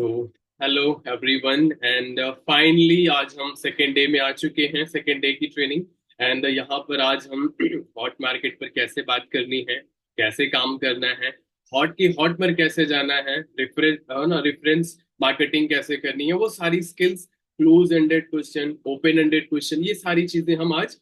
तो hello everyone and finally आज हम सेकेंड डे में आ चुके हैं, सेकेंड डे की ट्रेनिंग। एंड यहाँ पर आज हम हॉट मार्केट पर कैसे बात करनी है, कैसे काम करना है, हॉट की हॉट पर कैसे जाना है, रेफरेंस मार्केटिंग कैसे करनी है, वो सारी skills, close ended question, open ended question, ये सारी चीजें हम आज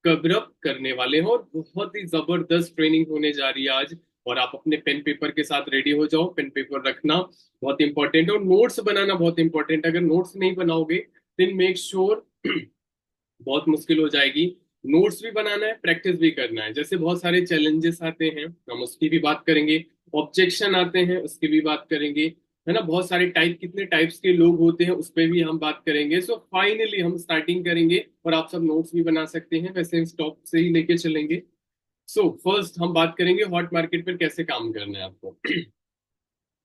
कवर अप करने वाले हैं। और बहुत ही जबरदस्त ट्रेनिंग होने जा रही है आज। और आप अपने पेन पेपर के साथ रेडी हो जाओ। पेन पेपर रखना बहुत इंपॉर्टेंट है और नोट्स बनाना बहुत इंपॉर्टेंट है। अगर नोट्स नहीं बनाओगे देन मेक श्योर बहुत मुश्किल हो जाएगी। नोट्स भी बनाना है, प्रैक्टिस भी करना है। जैसे बहुत सारे चैलेंजेस आते हैं, हम उसकी भी बात करेंगे। ऑब्जेक्शन आते हैं, उसकी भी बात करेंगे, है ना। बहुत सारे टाइप, कितने टाइप्स के लोग होते हैं, उस पर भी हम बात करेंगे। सो फाइनली हम स्टार्टिंग करेंगे और आप सब नोट्स भी बना सकते हैं, वैसे हम स्टॉप से ही लेके चलेंगे। सो फर्स्ट हम बात करेंगे हॉट मार्केट पर कैसे काम करना है आपको।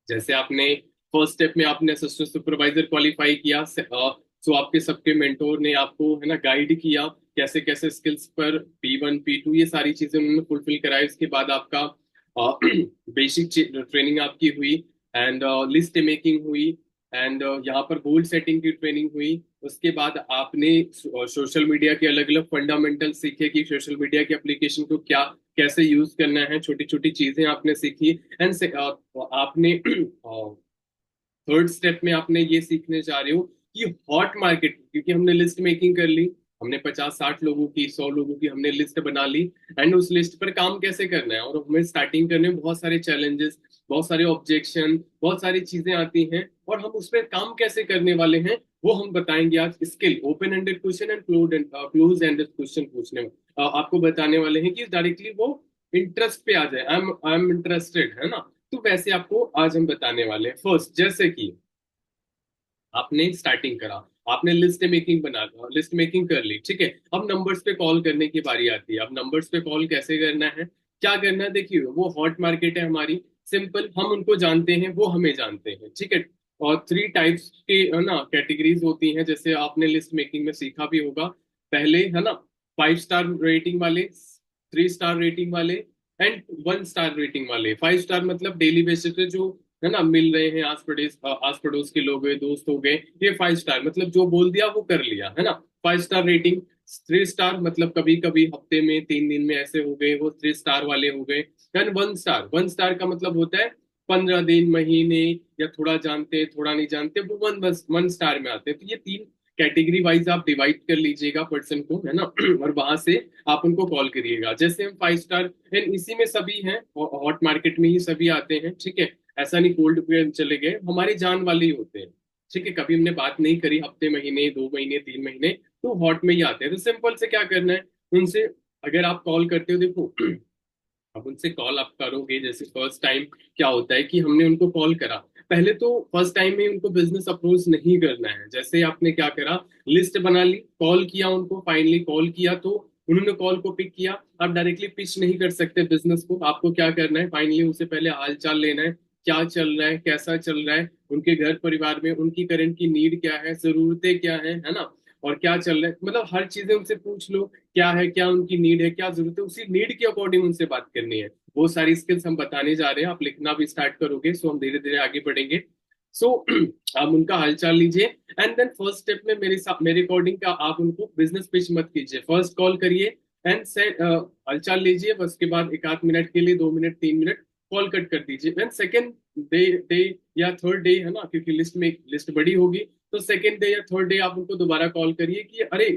जैसे आपने फर्स्ट स्टेप में आपने असिस्टेंट सुपरवाइजर क्वालिफाई किया, सो आपके सबके मेंटोर ने आपको, है ना, गाइड किया कैसे कैसे स्किल्स पर P1 P2 ये सारी चीजें उन्होंने फुलफिल कराई। उसके बाद आपका बेसिक ट्रेनिंग आपकी हुई एंड लिस्ट मेकिंग हुई एंड यहाँ पर गोल सेटिंग की ट्रेनिंग हुई। उसके बाद आपने सोशल मीडिया के अलग अलग फंडामेंटल सीखे कि सोशल मीडिया की एप्लीकेशन को क्या कैसे यूज करना है, छोटी छोटी चीजें आपने सीखी। एंड आपने थर्ड स्टेप में आपने ये सीखने जा रहे हो कि हॉट मार्केट, क्योंकि हमने लिस्ट मेकिंग कर ली, हमने 50-60 लोगों की, 100 लोगों की हमने लिस्ट बना ली। एंड उस लिस्ट पर काम कैसे करना है, और हमें स्टार्टिंग करने में बहुत सारे चैलेंजेस, बहुत सारे ऑब्जेक्शन, बहुत सारी चीजें आती हैं, और हम उस पर काम कैसे करने वाले हैं वो हम बताएंगे आज। Skill, open ended question and close ended question पूछने में आपको बताने वाले हैं कि डायरेक्टली वो इंटरेस्ट पे आ जाए। आई एम इंटरेस्टेड, है ना। तो वैसे आपको आज हम बताने वाले हैं। फर्स्ट, जैसे कि आपने स्टार्टिंग करा, आपने लिस्ट मेकिंग बना, लिस्ट मेकिंग कर ली, ठीक है। अब नंबर्स पे कॉल करने की बारी आती है। अब नंबर्स पे कॉल कैसे करना है, क्या करना है, देखिए वो हॉट मार्केट है हमारी। सिंपल, हम उनको जानते हैं, वो हमें जानते हैं, ठीक है। और थ्री टाइप्स के, है ना, कैटेगरीज होती हैं, जैसे आपने लिस्ट मेकिंग में सीखा भी होगा पहले, है ना। 5 स्टार रेटिंग वाले, 3 स्टार रेटिंग वाले एंड 1 स्टार रेटिंग वाले। 5 स्टार मतलब डेली बेसिस पे जो, है ना, मिल रहे हैं, आस पड़ोस के लोग हैं, दोस्त हो गए, ये 5 स्टार मतलब जो बोल दिया वो कर लिया, है ना। 5 स्टार रेटिंग। 3 स्टार मतलब कभी कभी हफ्ते में, 3 दिन में ऐसे हो गए, वो 3 स्टार वाले हो गए। एंड 1 स्टार, 1 स्टार का मतलब होता है 15 दिन, महीने, या थोड़ा जानते थोड़ा नहीं जानते, वो 1 स्टार में आते हैं। तो ये तीन कैटेगरी वाइज आप डिवाइड कर लीजिएगा पर्सन को, है ना। और वहां से आप उनको कॉल करिएगा। जैसे हम 5 स्टार, एंड इसी में सभी हैं, हॉट मार्केट में ही सभी आते हैं, ठीक है। ऐसा नहीं कोल्ड पे चले गए, हमारे जान वाले ही होते हैं, ठीक है। कभी हमने बात नहीं करी हफ्ते, महीने, 2 महीने, 3 महीने, तो हॉट में ही आते हैं। तो सिंपल से क्या करना है उनसे, अगर आप कॉल करते हो, देखो अब उनसे कॉल आप करोगे, जैसे फर्स्ट टाइम क्या होता है कि हमने उनको कॉल करा, पहले तो फर्स्ट टाइम में उनको बिजनेस अप्रोच नहीं करना है। जैसे आपने क्या करा, लिस्ट बना ली, कॉल किया उनको, फाइनली कॉल किया तो उन्होंने कॉल को पिक किया। आप डायरेक्टली पिच नहीं कर सकते बिजनेस को। आपको क्या करना है, फाइनली उनसे पहले हालचाल लेना है, क्या चल रहा है, कैसा चल रहा है, उनके घर परिवार में उनकी करंट की नीड क्या है, जरूरतें क्या है ना, और क्या चल रहा है, मतलब हर चीजें उनसे पूछ लो, क्या है, क्या उनकी नीड है, क्या जरूरत है, उसी नीड के अकॉर्डिंग उनसे बात करनी है। वो सारी स्किल्स हम बताने जा रहे हैं, आप लिखना भी स्टार्ट करोगे, सो हम धीरे धीरे आगे बढ़ेंगे। सो आप उनका हालचाल लीजिए। एंड देन फर्स्ट स्टेप में मेरे साथ, मेरे अकॉर्डिंग का, आप उनको बिजनेस पिच मत कीजिए, फर्स्ट कॉल करिए एंड से हालचाल लीजिए, बस के बाद एक आध मिनट के लिए, 2 मिनट 3 मिनट कॉल कट कर दीजिए। देन सेकेंड डे डे या थर्ड डे, है ना, क्योंकि लिस्ट में लिस्ट बड़ी होगी, तो सेकेंड डे या थर्ड डे आप उनको दोबारा कॉल करिए कि अरे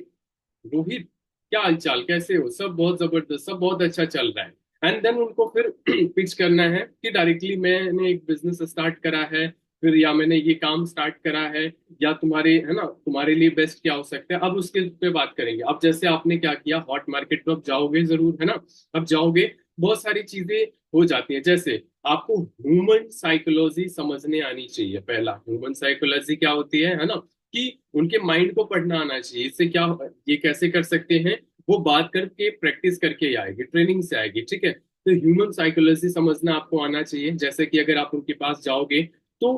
रोहित, क्या हालचाल, कैसे हो, सब बहुत जबरदस्त, सब बहुत अच्छा चल रहा है। एंड देन उनको फिर पिच करना है कि डायरेक्टली मैंने एक बिजनेस स्टार्ट करा है, फिर या मैंने ये काम स्टार्ट करा है, या तुम्हारे, है ना, तुम्हारे लिए बेस्ट क्या हो सकता है। अब उसके पे बात करेंगे। अब जैसे आपने क्या किया, हॉट मार्केट में अब जाओगे जरूर, है ना। अब जाओगे, बहुत सारी चीजें हो जाती हैं। जैसे आपको ह्यूमन साइकोलॉजी समझने आनी चाहिए। पहला, ह्यूमन साइकोलॉजी क्या होती है ना, कि उनके माइंड को पढ़ना आना चाहिए। इससे क्या, ये कैसे कर सकते हैं, वो बात करके प्रैक्टिस करके ही आएगी, ट्रेनिंग से आएगी, ठीक है। तो ह्यूमन साइकोलॉजी समझना आपको आना चाहिए। जैसे कि अगर आप उनके पास जाओगे तो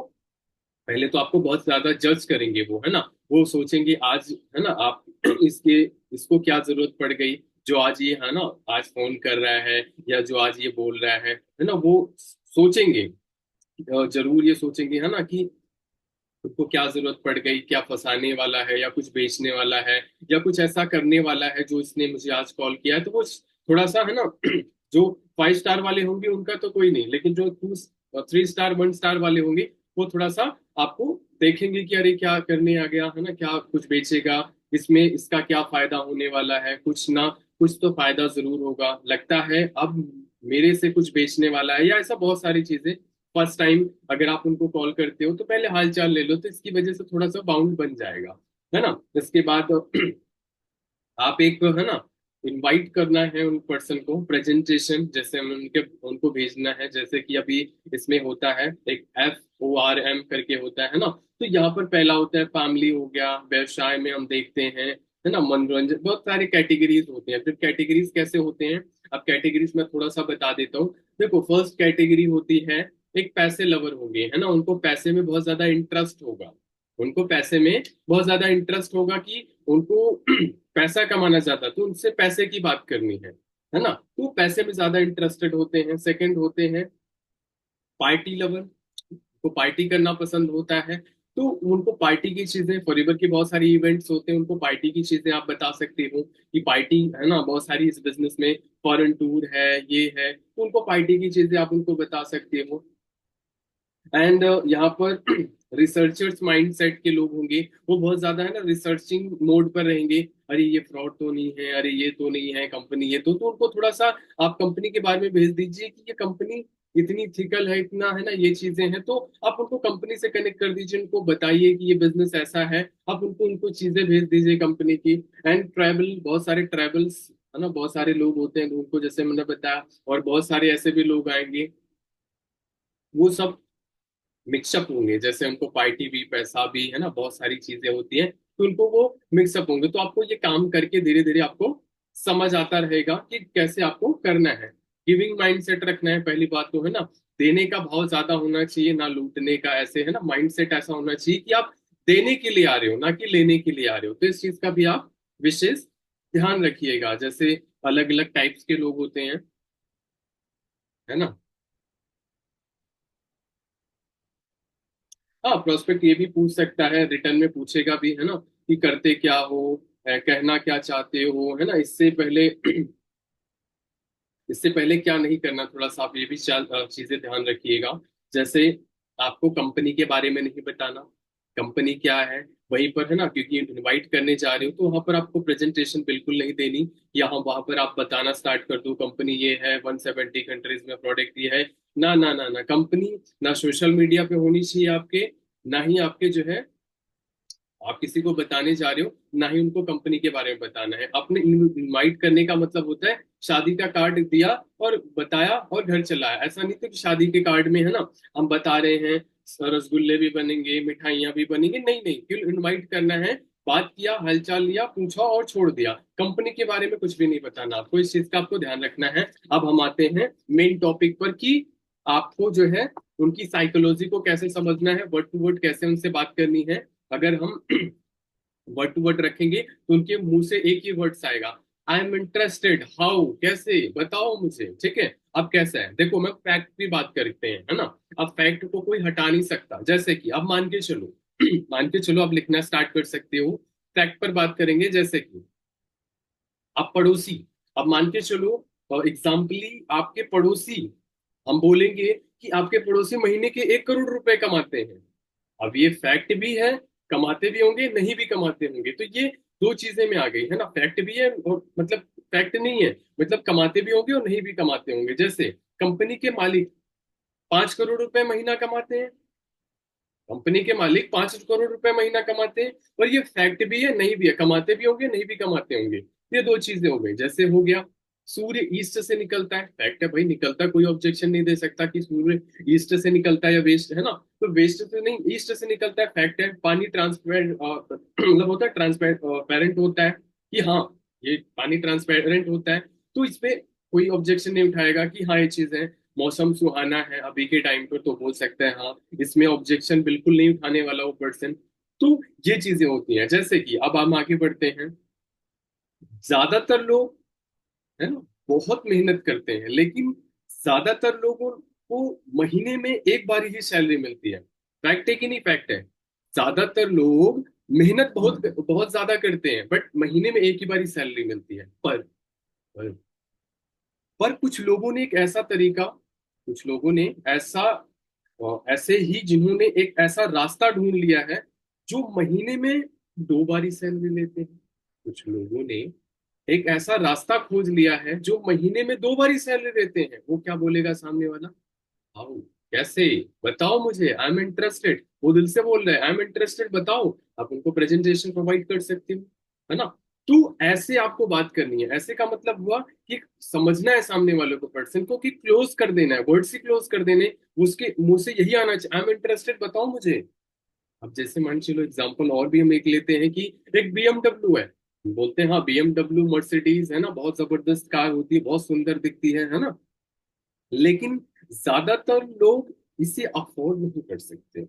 पहले तो आपको बहुत ज्यादा जज करेंगे वो, है ना। वो सोचेंगे आज, है ना, आप इसके इसको क्या जरूरत पड़ गई, जो आज ये, है ना, आज फोन कर रहा है, या जो आज ये बोल रहा है ना। वो सोचेंगे, जरूर ये सोचेंगे, है ना, कि उनको क्या जरूरत पड़ गई, क्या फंसाने वाला है या कुछ बेचने वाला है या कुछ ऐसा करने वाला है जो इसने मुझे आज कॉल किया है। तो वो थोड़ा सा है ना जो 5 स्टार वाले होंगे उनका तो कोई नहीं, लेकिन जो 3 स्टार 1 स्टार वाले होंगे वो थोड़ा सा आपको देखेंगे कि अरे क्या करने आ गया है ना, क्या कुछ बेचेगा, इसमें इसका क्या फायदा होने वाला है, कुछ ना कुछ तो फायदा जरूर होगा, लगता है अब मेरे से कुछ बेचने वाला है, या ऐसा बहुत सारी चीजें। फर्स्ट टाइम अगर आप उनको कॉल करते हो तो पहले हालचाल ले लो, तो इसकी वजह से थोड़ा सा बाउंड बन जाएगा, है ना। इसके बाद आप एक है ना इनवाइट करना है उन पर्सन को, प्रेजेंटेशन जैसे हम उनके उनको भेजना है, जैसे कि अभी इसमें होता है एक FORM करके होता है ना। तो यहाँ पर पहला होता है फैमिली हो गया, व्यवसाय में हम देखते हैं है ना, मनोरंजन, बहुत सारे कैटेगरीज होते हैं। फिर कैटेगरीज कैसे होते हैं, अब कैटेगरीज में थोड़ा सा बता देता हूँ। देखो फर्स्ट कैटेगरी होती है एक पैसे लवर होंगे, है ना, उनको पैसे में बहुत ज्यादा इंटरेस्ट होगा, उनको पैसे में बहुत ज्यादा इंटरेस्ट होगा कि उनको पैसा कमाना चाहता, तो उनसे पैसे की बात करनी है ना, तो पैसे में ज्यादा इंटरेस्टेड होते हैं। सेकंड होते हैं पार्टी लवर, को पार्टी करना पसंद होता है, तो उनको पार्टी की चीजें, फॉरएवर की बहुत सारी इवेंट्स होते हैं, उनको पार्टी की चीजें आप बता सकते हो कि पार्टी है ना, बहुत सारी इस बिजनेस में फॉरेन टूर है, ये है, तो उनको पार्टी की चीजें आप उनको बता सकते हो। एंड यहाँ पर रिसर्चर्स माइंडसेट के लोग होंगे, वो बहुत ज्यादा है ना रिसर्चिंग मोड पर रहेंगे, अरे ये फ्रॉड तो नहीं है, अरे ये तो नहीं है कंपनी, ये तो उनको थोड़ा सा आप कंपनी के बारे में भेज दीजिए कि ये कंपनी इतनी थिकल है, इतना है ना, ये चीजें हैं, तो आप उनको कंपनी से कनेक्ट कर दीजिए, उनको बताइए कि ये बिजनेस ऐसा है, आप उनको उनको चीजें भेज दीजिए कंपनी की। एंड ट्रैवल, बहुत सारे ट्रैवल्स है ना, बहुत सारे लोग होते हैं उनको, जैसे मैंने बताया, और बहुत सारे ऐसे भी लोग आएंगे, वो सब मिक्सअप होंगे, जैसे उनको पार्टी भी, पैसा भी, है ना, बहुत सारी चीजें होती हैं, तो उनको वो मिक्सअप होंगे। तो आपको ये काम करके धीरे धीरे आपको समझ आता रहेगा कि कैसे आपको करना है। गिविंग माइंडसेट रखना है, पहली बात तो है ना, देने का भाव ज्यादा होना चाहिए, ना लूटने का, ऐसे है ना, माइंडसेट ऐसा होना चाहिए कि आप देने के लिए आ रहे हो, ना कि लेने के लिए आ रहे हो। तो इस चीज का भी आप विशेष ध्यान रखिएगा। जैसे अलग अलग टाइप्स के लोग होते हैं, है ना। हाँ, प्रोस्पेक्ट ये भी पूछ सकता है, रिटर्न में पूछेगा भी, है ना, कि करते क्या हो, कहना क्या चाहते हो, है ना, इससे पहले क्या नहीं करना, थोड़ा सा आप ये भी चीजें ध्यान रखिएगा। जैसे आपको कंपनी के बारे में नहीं बताना, कंपनी क्या है वहीं पर, है ना, क्योंकि इनवाइट करने जा रहे हो, तो वहां पर आपको प्रेजेंटेशन बिल्कुल नहीं देनी, या वहां पर आप बताना स्टार्ट कर दो कंपनी ये है, 170 कंट्रीज में प्रोडक्ट ये है। ना ना ना ना, कंपनी ना सोशल मीडिया पे होनी चाहिए आपके, ना ही आपके जो है आप किसी को बताने जा रहे हो, ना ही उनको कंपनी के बारे में बताना है। अपने इनवाइट करने का मतलब होता है शादी का कार्ड दिया और बताया और घर चला आया, ऐसा नहीं था कि शादी के कार्ड में है ना हम बता रहे हैं रसगुल्ले भी बनेंगे, मिठाइयाँ भी बनेंगी, नहीं नहीं, क्यों इनवाइट करना है, बात किया, हालचाल लिया, पूछा और छोड़ दिया, कंपनी के बारे में कुछ भी नहीं बताना आपको, इस चीज का आपको ध्यान रखना है। अब हम आते हैं मेन टॉपिक पर कि आपको जो है उनकी साइकोलॉजी को कैसे समझना है, वर्ड टू वर्ड कैसे उनसे बात करनी है। अगर हम वर्ड टू वर्ड रखेंगे तो उनके मुंह से एक ही वर्ड्स आएगा, आई एम इंटरेस्टेड, हाउ, कैसे, बताओ मुझे, ठीक है। अब कैसा है, देखो मैं फैक्ट की बात करते हैं, है ना। अब फैक्ट को कोई हटा नहीं सकता, जैसे कि अब मान के चलो मान के चलो आप लिखना स्टार्ट कर सकते हो। फैक्ट पर बात करेंगे, जैसे कि आप पड़ोसी, अब मान के चलो एग्जाम्पली आपके पड़ोसी, हम बोलेंगे कि आपके पड़ोसी महीने के 1 करोड़ रुपए कमाते हैं। अब ये फैक्ट भी है, कमाते भी होंगे, नहीं भी कमाते होंगे, तो ये दो चीजें में आ गई, है ना, फैक्ट भी है और मतलब फैक्ट नहीं है, मतलब कमाते भी होंगे और नहीं भी कमाते होंगे। जैसे कंपनी के मालिक 5 करोड़ रुपए महीना कमाते हैं, कंपनी के मालिक 5 करोड़ रुपए महीना कमाते हैं, और ये फैक्ट भी है, नहीं भी है, कमाते भी होंगे, नहीं भी कमाते होंगे। ये दो चीजें हो गई। जैसे हो गया सूर्य ईस्ट से निकलता है, फैक्ट है भाई, निकलता, कोई ऑब्जेक्शन नहीं दे सकता कि सूर्य ईस्ट से निकलता है या वेस्ट, है ना, तो वेस्ट से नहीं, ईस्ट से निकलता है, फैक्ट है। पानी ट्रांसपेरेंट मतलब होता है ट्रांसपेरेंट होता है कि हाँ ये पानी ट्रांसपेरेंट होता है, तो इसपे कोई ऑब्जेक्शन नहीं उठाएगा कि हाँ ये चीज है। मौसम सुहाना है अभी के टाइम पर, तो बोल सकते हैं हाँ, इसमें ऑब्जेक्शन बिल्कुल नहीं उठाने वाला वो पर्सन। तो ये चीजें होती हैं। जैसे कि अब हम आगे बढ़ते हैं, ज्यादातर लोग है ना बहुत मेहनत करते हैं, लेकिन ज्यादातर लोगों को महीने में एक बार ही सैलरी मिलती है, फैक्ट है कि नहीं, फैक्ट है। ज्यादातर लोग मेहनत बहुत बहुत ज्यादा करते हैं, बट महीने में एक ही बारी सैलरी मिलती है। पर पर कुछ लोगों ने एक ऐसा तरीका, कुछ लोगों ने ऐसा ऐसे ही जिन्होंने एक ऐसा रास्ता ढूंढ लिया है जो महीने में दो बारी सैलरी लेते हैं। कुछ लोगों ने एक ऐसा रास्ता खोज लिया है जो महीने में दो बारी सैलरी देते हैं। वो क्या बोलेगा सामने वाला? हाउ? कैसे? बताओ मुझे, आई एम इंटरेस्टेड। वो दिल से बोल रहा है, आई एम इंटरेस्टेड, बताओ। आप उनको प्रेजेंटेशन प्रोवाइड कर सकते हो, है ना? तो ऐसे आपको बात करनी है। ऐसे का मतलब हुआ कि समझना है सामने वाले को, पर्सन को, कि क्लोज कर देना है, वर्ड से क्लोज कर देने। उसके मुंह से यही आना चाहिए, आई एम इंटरेस्टेड, बताओ मुझे। अब जैसे मान चलो एग्जांपल और भी हम एक लेते हैं कि एक बीएमडब्ल्यू है। बोलते हैं हाँ बीएमडब्ल्यू मर्सिडीज है ना, बहुत जबरदस्त कार होती है, बहुत सुंदर दिखती है ना। लेकिन ज्यादातर लोग इसे अफोर्ड नहीं कर सकते।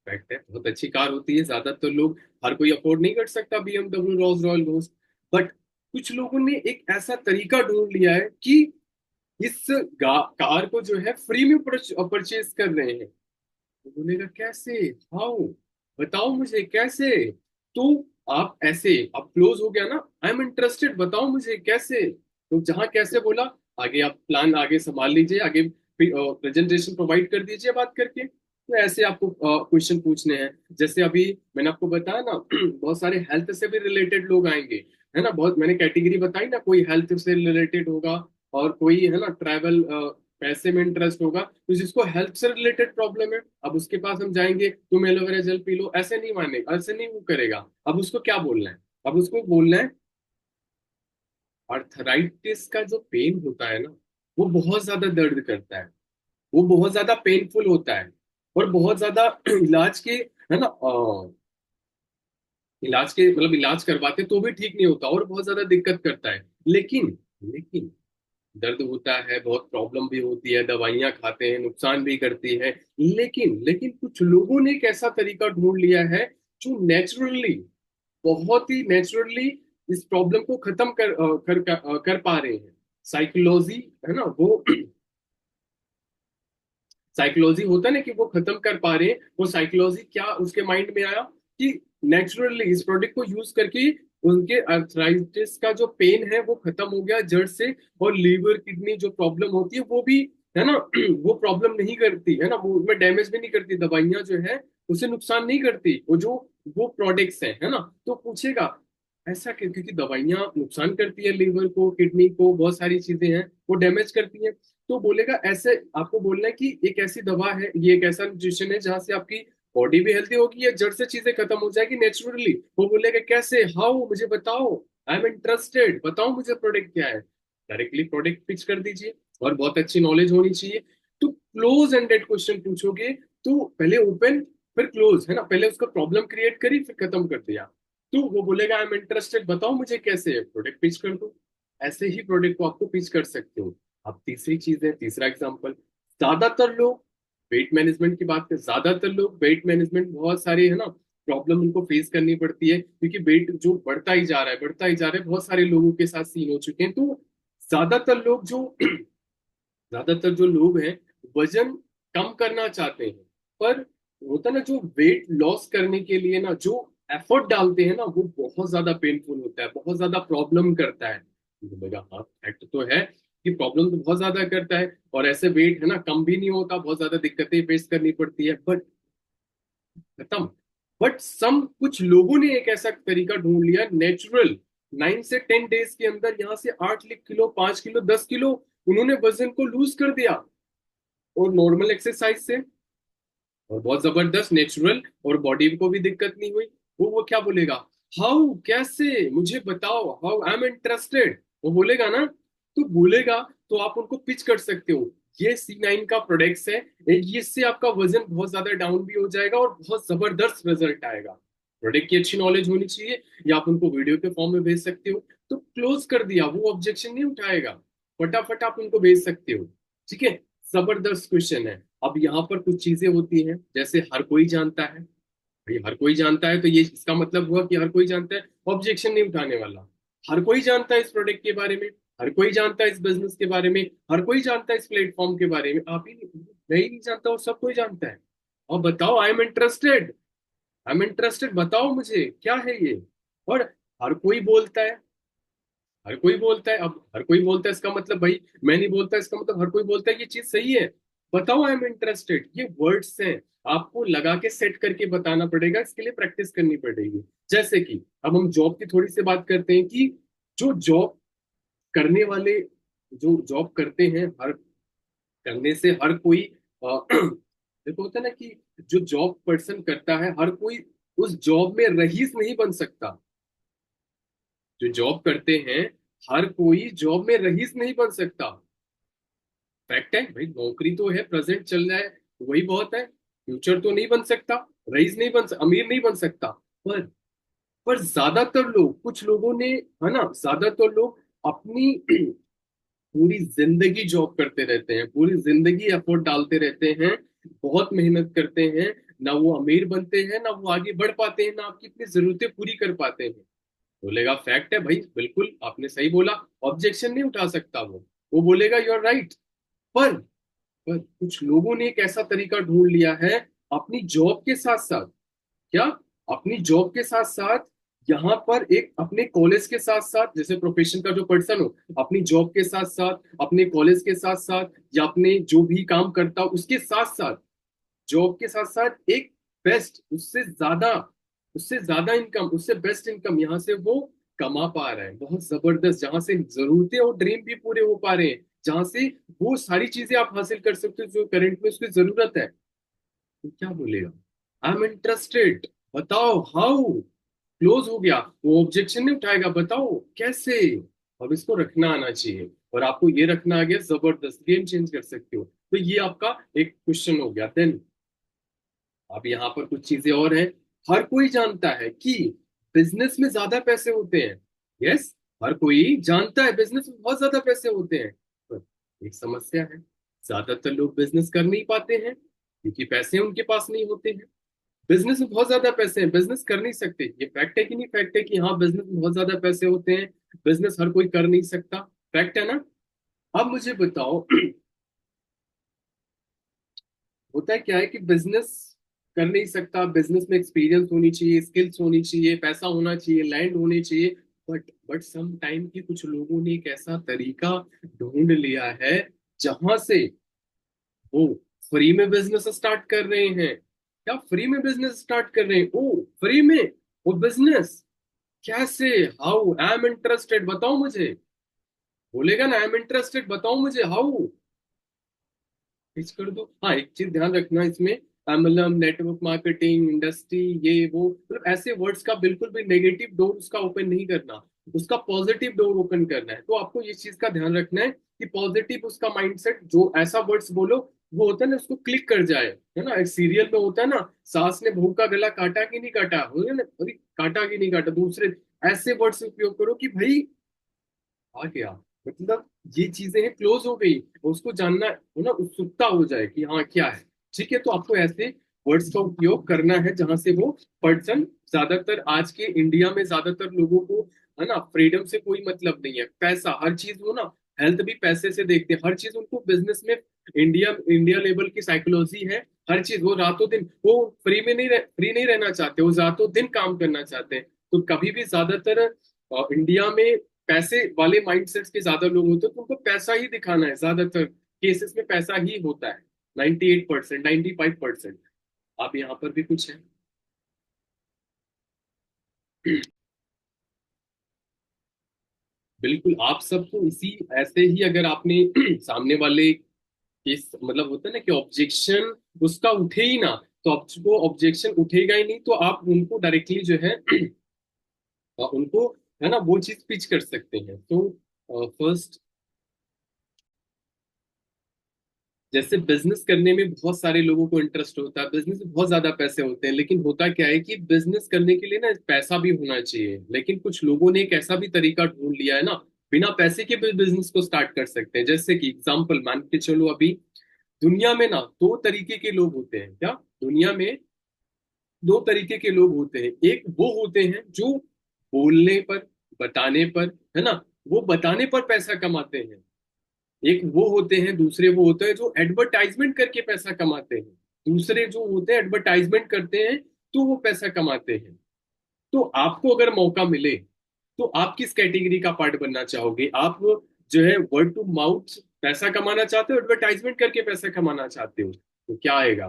फैक्ट है, बहुत अच्छी कार होती है, ज्यादातर लोग, हर कोई अफोर्ड नहीं कर सकता BMW, Rolls Royce. But कुछ लोगों ने एक ऐसा तरीका ढूंढ लिया है कि इस कार को जो है फ्री में परचेज कर रहे हैं। तो बोलेगा कैसे? हाउ? बताओ मुझे कैसे। तो आप ऐसे, आप क्लोज हो गया ना, आई एम इंटरेस्टेड, बताओ मुझे कैसे। तो जहां कैसे बोला, आगे आप प्लान आगे संभाल लीजिए, आगे प्रेजेंटेशन प्रोवाइड कर दीजिए बात करके। तो ऐसे आपको क्वेश्चन पूछने हैं। जैसे अभी मैंने आपको बताया ना बहुत सारे हेल्थ से भी रिलेटेड लोग आएंगे, है ना। बहुत मैंने कैटेगरी बताई ना, कोई हेल्थ से रिलेटेड होगा, और कोई है ना ट्रैवल, पैसे में इंटरेस्ट होगा। तो जिसको हेल्थ से रिलेटेड प्रॉब्लम है, अब उसके पास हम जाएंगे, तुम एलोवेरा जेल पी लो, ऐसे नहीं मानेगा, ऐसे नहीं वो करेगा। अब उसको क्या बोलना है? अब उसको बोलना है आर्थराइटिस का जो पेन होता है ना, वो बहुत ज्यादा दर्द करता है, वो बहुत ज्यादा पेनफुल होता है, और बहुत ज्यादा इलाज के, है ना, इलाज के मतलब इलाज करवाते तो भी ठीक नहीं होता, और बहुत ज्यादा दिक्कत करता है। लेकिन लेकिन दर्द होता है, बहुत प्रॉब्लम भी होती है, दवाइयां खाते हैं, नुकसान भी करती है। लेकिन लेकिन कुछ लोगों ने एक ऐसा तरीका ढूंढ लिया है जो नेचुरली, बहुत ही नेचुरली इस प्रॉब्लम को खत्म कर पा रहे हैं। साइकोलॉजी, है ना वो, साइकोलॉजी होता है ना कि वो खत्म कर पा रहे हैं। वो साइकोलॉजी क्या उसके माइंड में आया कि नेचुरली इस प्रोडक्ट को यूज करके उनके अर्थराइटिस का जो पेन है वो खत्म हो गया जड़ से। और लीवर किडनी जो प्रॉब्लम होती है वो भी, है ना, वो प्रॉब्लम नहीं करती, है ना, वो उसमें डैमेज भी नहीं करती, दवाइयां जो है उसे नुकसान नहीं करती, वो जो वो प्रोडक्ट्स है ना। तो पूछेगा ऐसा क्यों? क्योंकि दवाइयां नुकसान करती है, लीवर को, किडनी को, बहुत सारी चीजें हैं वो डैमेज करती हैं। तो बोलेगा ऐसे आपको बोलना है कि एक ऐसी दवा है, ये एक ऐसा न्यूट्रिशन है जहां से आपकी बॉडी भी हेल्थी होगी, या जड़ से चीजें खत्म हो जाएगी नेचुरली। वो बोलेगा कैसे? हाउ? मुझे बताओ, आई एम इंटरेस्टेड, बताओ मुझे प्रोडक्ट क्या है। डायरेक्टली प्रोडक्ट पिच कर दीजिए, और बहुत अच्छी नॉलेज होनी चाहिए। तो क्लोज एंडेड क्वेश्चन पूछोगे तो पहले ओपन फिर क्लोज, है ना, पहले उसका प्रॉब्लम क्रिएट करी फिर खत्म कर दिया। तो वो बोलेगा आई एम इंटरेस्टेड, बताओ मुझे कैसे, प्रोडक्ट पिच कर दो। ऐसे ही प्रोडक्ट को आपको पिच कर सकते हो। अब तीसरी चीज है, तीसरा एग्जांपल, ज्यादातर लोग वेट मैनेजमेंट की बात करें, ज्यादातर लोग वेट मैनेजमेंट बहुत सारी, है ना, प्रॉब्लम उनको फेस करनी पड़ती है, क्योंकि वेट जो बढ़ता ही जा रहा है, बढ़ता ही जा रहा है, बहुत सारे लोगों के साथ सीन हो चुके हैं। तो ज्यादातर लोग जो ज्यादातर जो लोग हैं वजन कम करना चाहते हैं, पर होता है ना जो वेट लॉस करने के लिए ना जो एफर्ट डालते हैं ना, वो बहुत ज्यादा पेनफुल होता है, बहुत ज्यादा प्रॉब्लम करता है। तो बोलेगा हाँ फैक्ट तो है कि प्रॉब्लम तो बहुत ज्यादा करता है, और ऐसे वेट है ना कम भी नहीं होता, बहुत ज्यादा दिक्कतें फेस करनी पड़ती है, बट खत्म। बट सम कुछ लोगों ने एक ऐसा तरीका ढूंढ लिया नेचुरल, 9 से 10 डेज के अंदर यहाँ से 8 किलो, 5 किलो, 10 किलो उन्होंने वजन को लूज कर दिया, और नॉर्मल एक्सरसाइज से, और बहुत जबरदस्त नेचुरल, और बॉडी को भी दिक्कत नहीं हुई। वो क्या बोलेगा? हाउ? कैसे? मुझे बताओ, हाउ? आई एम इंटरेस्टेड, वो बोलेगा ना। तो बोलेगा तो आप उनको पिच कर सकते हो, ये C9 का प्रोडक्ट्स है, इससे आपका वजन बहुत ज्यादा डाउन भी हो जाएगा, और बहुत जबरदस्त रिजल्ट आएगा। प्रोडक्ट की अच्छी नॉलेज होनी चाहिए, या आप उनको वीडियो के फॉर्म में भेज सकते हो। तो क्लोज कर दिया, वो ऑब्जेक्शन नहीं उठाएगा, फटाफट आप उनको भेज सकते हो। ठीक है, जबरदस्त क्वेश्चन है। अब यहाँ पर कुछ चीजें होती हैं, जैसे हर कोई जानता है, भाई हर कोई जानता है तो ये इसका मतलब हुआ कि हर कोई जानता है, ऑब्जेक्शन नहीं उठाने वाला। हर कोई जानता है इस प्रोडक्ट के बारे में, हर कोई जानता है इस बिजनेस के बारे में, हर कोई जानता है इस प्लेटफॉर्म के बारे में, आप ही नहीं, मैं ही नहीं जानता, और सब कोई जानता है। और बताओ, I am interested, I am interested, बताओ मुझे क्या है ये। और हर कोई बोलता है, हर कोई बोलता है। अब हर कोई बोलता है इसका मतलब भाई मैं नहीं बोलता, इसका मतलब हर कोई बोलता है ये चीज सही है। बताओ आई एम इंटरेस्टेड, ये वर्ड्स हैं, आपको लगा के सेट करके बताना पड़ेगा, इसके लिए प्रैक्टिस करनी पड़ेगी। जैसे कि अब हम जॉब की थोड़ी सी बात करते हैं कि जो जॉब करने वाले, जो जॉब करते हैं, हर करने से हर कोई देखो होता है ना कि जो जॉब पर्सन करता है हर कोई उस जॉब में रईस नहीं बन सकता। जो जॉब करते हैं हर कोई जॉब में रईस नहीं बन सकता। फैक्ट है भाई, नौकरी तो है, प्रेजेंट चल रहा है, वही बहुत है। फ्यूचर तो नहीं बन सकता, रईस नहीं बन अमीर नहीं बन सकता। पर पर ज्यादातर लोग, कुछ लोगों ने, है ना, ज्यादातर लोग अपनी पूरी जिंदगी जॉब करते रहते हैं, पूरी जिंदगी एफर्ट डालते रहते हैं, बहुत मेहनत करते हैं। ना वो अमीर बनते हैं, ना वो आगे बढ़ पाते हैं, ना आपकी इतनी जरूरतें पूरी कर पाते हैं। बोलेगा फैक्ट है भाई, बिल्कुल आपने सही बोला, ऑब्जेक्शन नहीं उठा सकता वो बोलेगा यू आर राइट। पर पर कुछ लोगों ने एक ऐसा तरीका ढूंढ लिया है अपनी जॉब के साथ साथ, क्या, अपनी जॉब के साथ साथ, यहाँ पर एक अपने कॉलेज के साथ साथ, जैसे प्रोफेशन का जो पर्सन हो, अपनी जॉब के साथ साथ, अपने कॉलेज के साथ साथ, या अपने जो भी काम करता हो उसके साथ साथ, जॉब के साथ साथ एक बेस्ट, उससे ज्यादा इनकम, उससे बेस्ट इनकम यहाँ से वो कमा पा रहा है, बहुत जबरदस्त, जहां से जरूरतें और ड्रीम भी पूरे हो पा रहे हैं, जहां से वो सारी चीजें आप हासिल कर सकते हो जो करंट में उसकी जरूरत है। तो क्या बोलेगा, आई एम इंटरेस्टेड, बताओ हाउ, क्लोज हो गया, वो ऑब्जेक्शन नहीं उठाएगा, बताओ कैसे। अब इसको रखना आना चाहिए, और आपको ये रखना आ गया, जबरदस्त, गेम चेंज कर सकते हो। तो ये आपका एक क्वेश्चन हो गया। देन अब यहाँ पर कुछ चीजें और हैं। हर कोई जानता है कि बिजनेस में ज्यादा पैसे होते हैं। यस, हर कोई जानता है बिजनेस में बहुत ज्यादा पैसे होते हैं। पर एक समस्या है, ज्यादातर लोग बिजनेस कर नहीं पाते हैं क्योंकि पैसे उनके पास नहीं होते हैं। बिजनेस में बहुत ज्यादा पैसे हैं, बिजनेस कर नहीं सकते, ये फैक्ट है कि नहीं, फैक्ट है कि हाँ बिजनेस में बहुत ज्यादा पैसे होते हैं, बिजनेस हर कोई कर नहीं सकता, फैक्ट है ना। अब मुझे बताओ होता है क्या है कि बिजनेस कर नहीं सकता, बिजनेस में एक्सपीरियंस होनी चाहिए, स्किल्स होनी चाहिए, पैसा होना चाहिए, लैंड होनी चाहिए। बट सम टाइम की कुछ लोगों ने एक ऐसा तरीका ढूंढ लिया है जहां से वो फ्री में बिजनेस स्टार्ट कर रहे हैं। क्या फ्री में बिजनेस स्टार्ट कर रहे हैं? ओ फ्री में वो बिजनेस, कैसे, हाउ, आई एम इंटरेस्टेड, बताओ मुझे। बोलेगा ना आई एम इंटरेस्टेड, बताओ मुझे हाउ, पिच कर दो। हाँ एक चीज ध्यान रखना इसमें, मतलब नेटवर्क मार्केटिंग, इंडस्ट्री, ये वो, मतलब ऐसे वर्ड्स का बिल्कुल भी नेगेटिव डोर उसका ओपन नहीं करना, उसका पॉजिटिव डोर ओपन करना है। तो आपको इस चीज का ध्यान रखना है कि पॉजिटिव उसका माइंडसेट, जो ऐसा वर्ड्स बोलो वो होता है ना उसको क्लिक कर जाए। है ना, एक सीरियल में होता है ना, सास ने बहू का गला काटा कि नहीं काटा, हो गया ना, अरे काटा कि नहीं काटा, दूसरे ऐसे वर्ड्स उपयोग करो कि भाई आ गया, मतलब ये चीजें हैं, क्लोज हो गई, उसको जानना हो ना, उत्सुकता हो जाए कि हाँ क्या है। ठीक है, तो आपको ऐसे वर्ड्स का उपयोग करना है जहां से वो पर्सन, ज्यादातर आज के इंडिया में ज्यादातर लोगों को, है ना, फ्रीडम से कोई मतलब नहीं है, पैसा हर चीज, हो ना, हेल्थ भी पैसे से देखते हैं, हर चीज उनको बिजनेस में, इंडिया इंडिया लेवल की साइकोलॉजी है, हर चीज वो रातों दिन, वो फ्री नहीं रहना चाहते, वो रातों दिन काम करना चाहते हैं। तो कभी भी ज्यादातर इंडिया में पैसे वाले माइंडसेट्स के ज्यादा लोग होते हैं, तो उनको पैसा ही दिखाना है, ज्यादातर केसेस में पैसा ही होता है, 98%, 95%। आप यहाँ पर भी कुछ है। बिल्कुल, आप सबको इसी, ऐसे ही अगर आपने सामने वाले केस, मतलब होता है ना कि ऑब्जेक्शन उसका उठे ही ना, तो आपको ऑब्जेक्शन उठेगा ही नहीं, तो आप उनको डायरेक्टली जो है उनको, है ना, वो चीज पिच कर सकते हैं। तो फर्स्ट, जैसे बिजनेस करने में बहुत सारे लोगों को इंटरेस्ट होता है, बिजनेस में बहुत ज्यादा पैसे होते हैं, लेकिन होता क्या है कि बिजनेस करने के लिए ना पैसा भी होना चाहिए, लेकिन कुछ लोगों ने एक ऐसा भी तरीका ढूंढ लिया है ना, बिना पैसे के भी बिजनेस को स्टार्ट कर सकते हैं। जैसे कि एग्जाम्पल मान के चलो, अभी दुनिया में ना दो तरीके के लोग होते हैं, क्या, दुनिया में दो तरीके के लोग होते हैं। एक वो होते हैं जो बोलने पर, बताने पर, है ना, वो बताने पर पैसा कमाते हैं। एक वो होते हैं, दूसरे वो होते हैं जो एडवर्टाइजमेंट करके पैसा कमाते हैं। दूसरे जो होते हैं एडवर्टाइजमेंट करते हैं, तो वो पैसा कमाते हैं। तो आपको अगर मौका मिले तो आप किस कैटेगरी का पार्ट बनना चाहोगे? आप जो है वर्ड टू माउथ पैसा कमाना चाहते हो, एडवर्टाइजमेंट करके पैसा कमाना चाहते हो? तो क्या आएगा?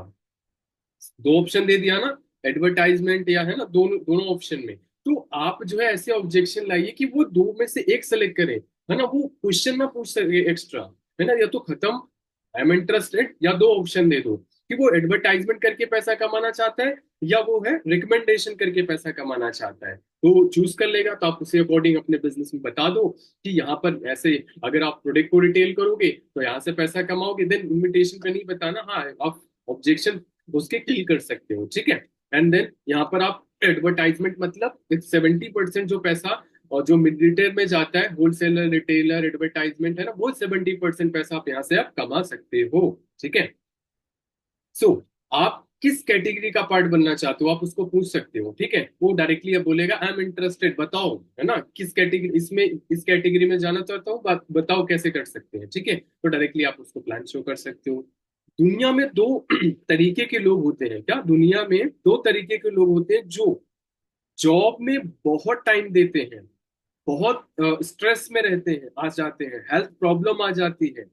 दो ऑप्शन दे दिया ना, एडवर्टाइजमेंट या है ना, दोनों दोनों ऑप्शन में। तो आप जो है ऐसे ऑब्जेक्शन लाइए कि वो दो में से एक सेलेक्ट करें, है ना, वो क्वेश्चन ना पूछ सके एक्स्ट्रा, है ना, या तो खत्म आई एम इंटरेस्टेड, या दो ऑप्शन दे दो कि वो एडवर्टाइजमेंट करके पैसा कमाना चाहता है या वो है रिकमेंडेशन करके पैसा कमाना चाहता है। तो वो चूज कर लेगा, तो आप उसे अकॉर्डिंग अपने बिजनेस में बता दो कि यहाँ पर ऐसे अगर आप प्रोडक्ट को रिटेल करोगे तो यहाँ से पैसा कमाओगे। देन इन्विटेशन पे नहीं बताना, हाँ आप ऑब्जेक्शन उसके किल कर सकते हो, ठीक है। एंड देन यहाँ पर आप एडवर्टाइजमेंट मतलब 70% जो पैसा और जो मिड रिटेल में जाता है, होलसेलर रिटेलर एडवर्टाइजमेंट, है ना, वो 70% पैसा आप यहाँ से आप कमा सकते हो, ठीक है। सो आप किस कैटेगरी का पार्ट बनना चाहते हो, आप उसको पूछ सकते हो, ठीक है। वो डायरेक्टली अब बोलेगा आई एम इंटरेस्टेड, बताओ, है ना, किस कैटेगरी, इसमें इस कैटेगरी में जाना चाहता हूँ, बताओ कैसे कर सकते हैं, ठीक है। तो डायरेक्टली आप उसको प्लान शो कर सकते हो। दुनिया में दो तरीके के लोग होते हैं, क्या दुनिया में दो तरीके के लोग होते हैं? जो जॉब में बहुत टाइम देते हैं, बहुत स्ट्रेस में रहते हैं, आ जाते हैं, हेल्थ प्रॉब्लम आ जाती है,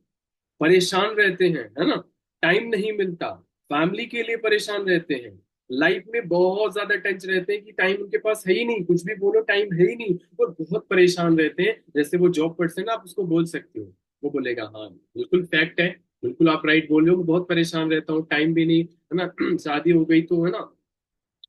परेशान रहते हैं, है ना, टाइम नहीं मिलता, फैमिली के लिए परेशान रहते हैं, लाइफ में बहुत ज्यादा टेंशन रहते हैं कि टाइम उनके पास है ही नहीं, कुछ भी बोलो टाइम है ही नहीं, और बहुत परेशान रहते हैं। जैसे वो जॉब पर्सन है, आप उसको बोल सकते हो, वो बोलेगा हाँ बिल्कुल फैक्ट है, बिल्कुल आप राइट बोल रहे हो, बहुत परेशान रहता हूँ, टाइम भी नहीं, है ना, शादी हो गई तो है ना,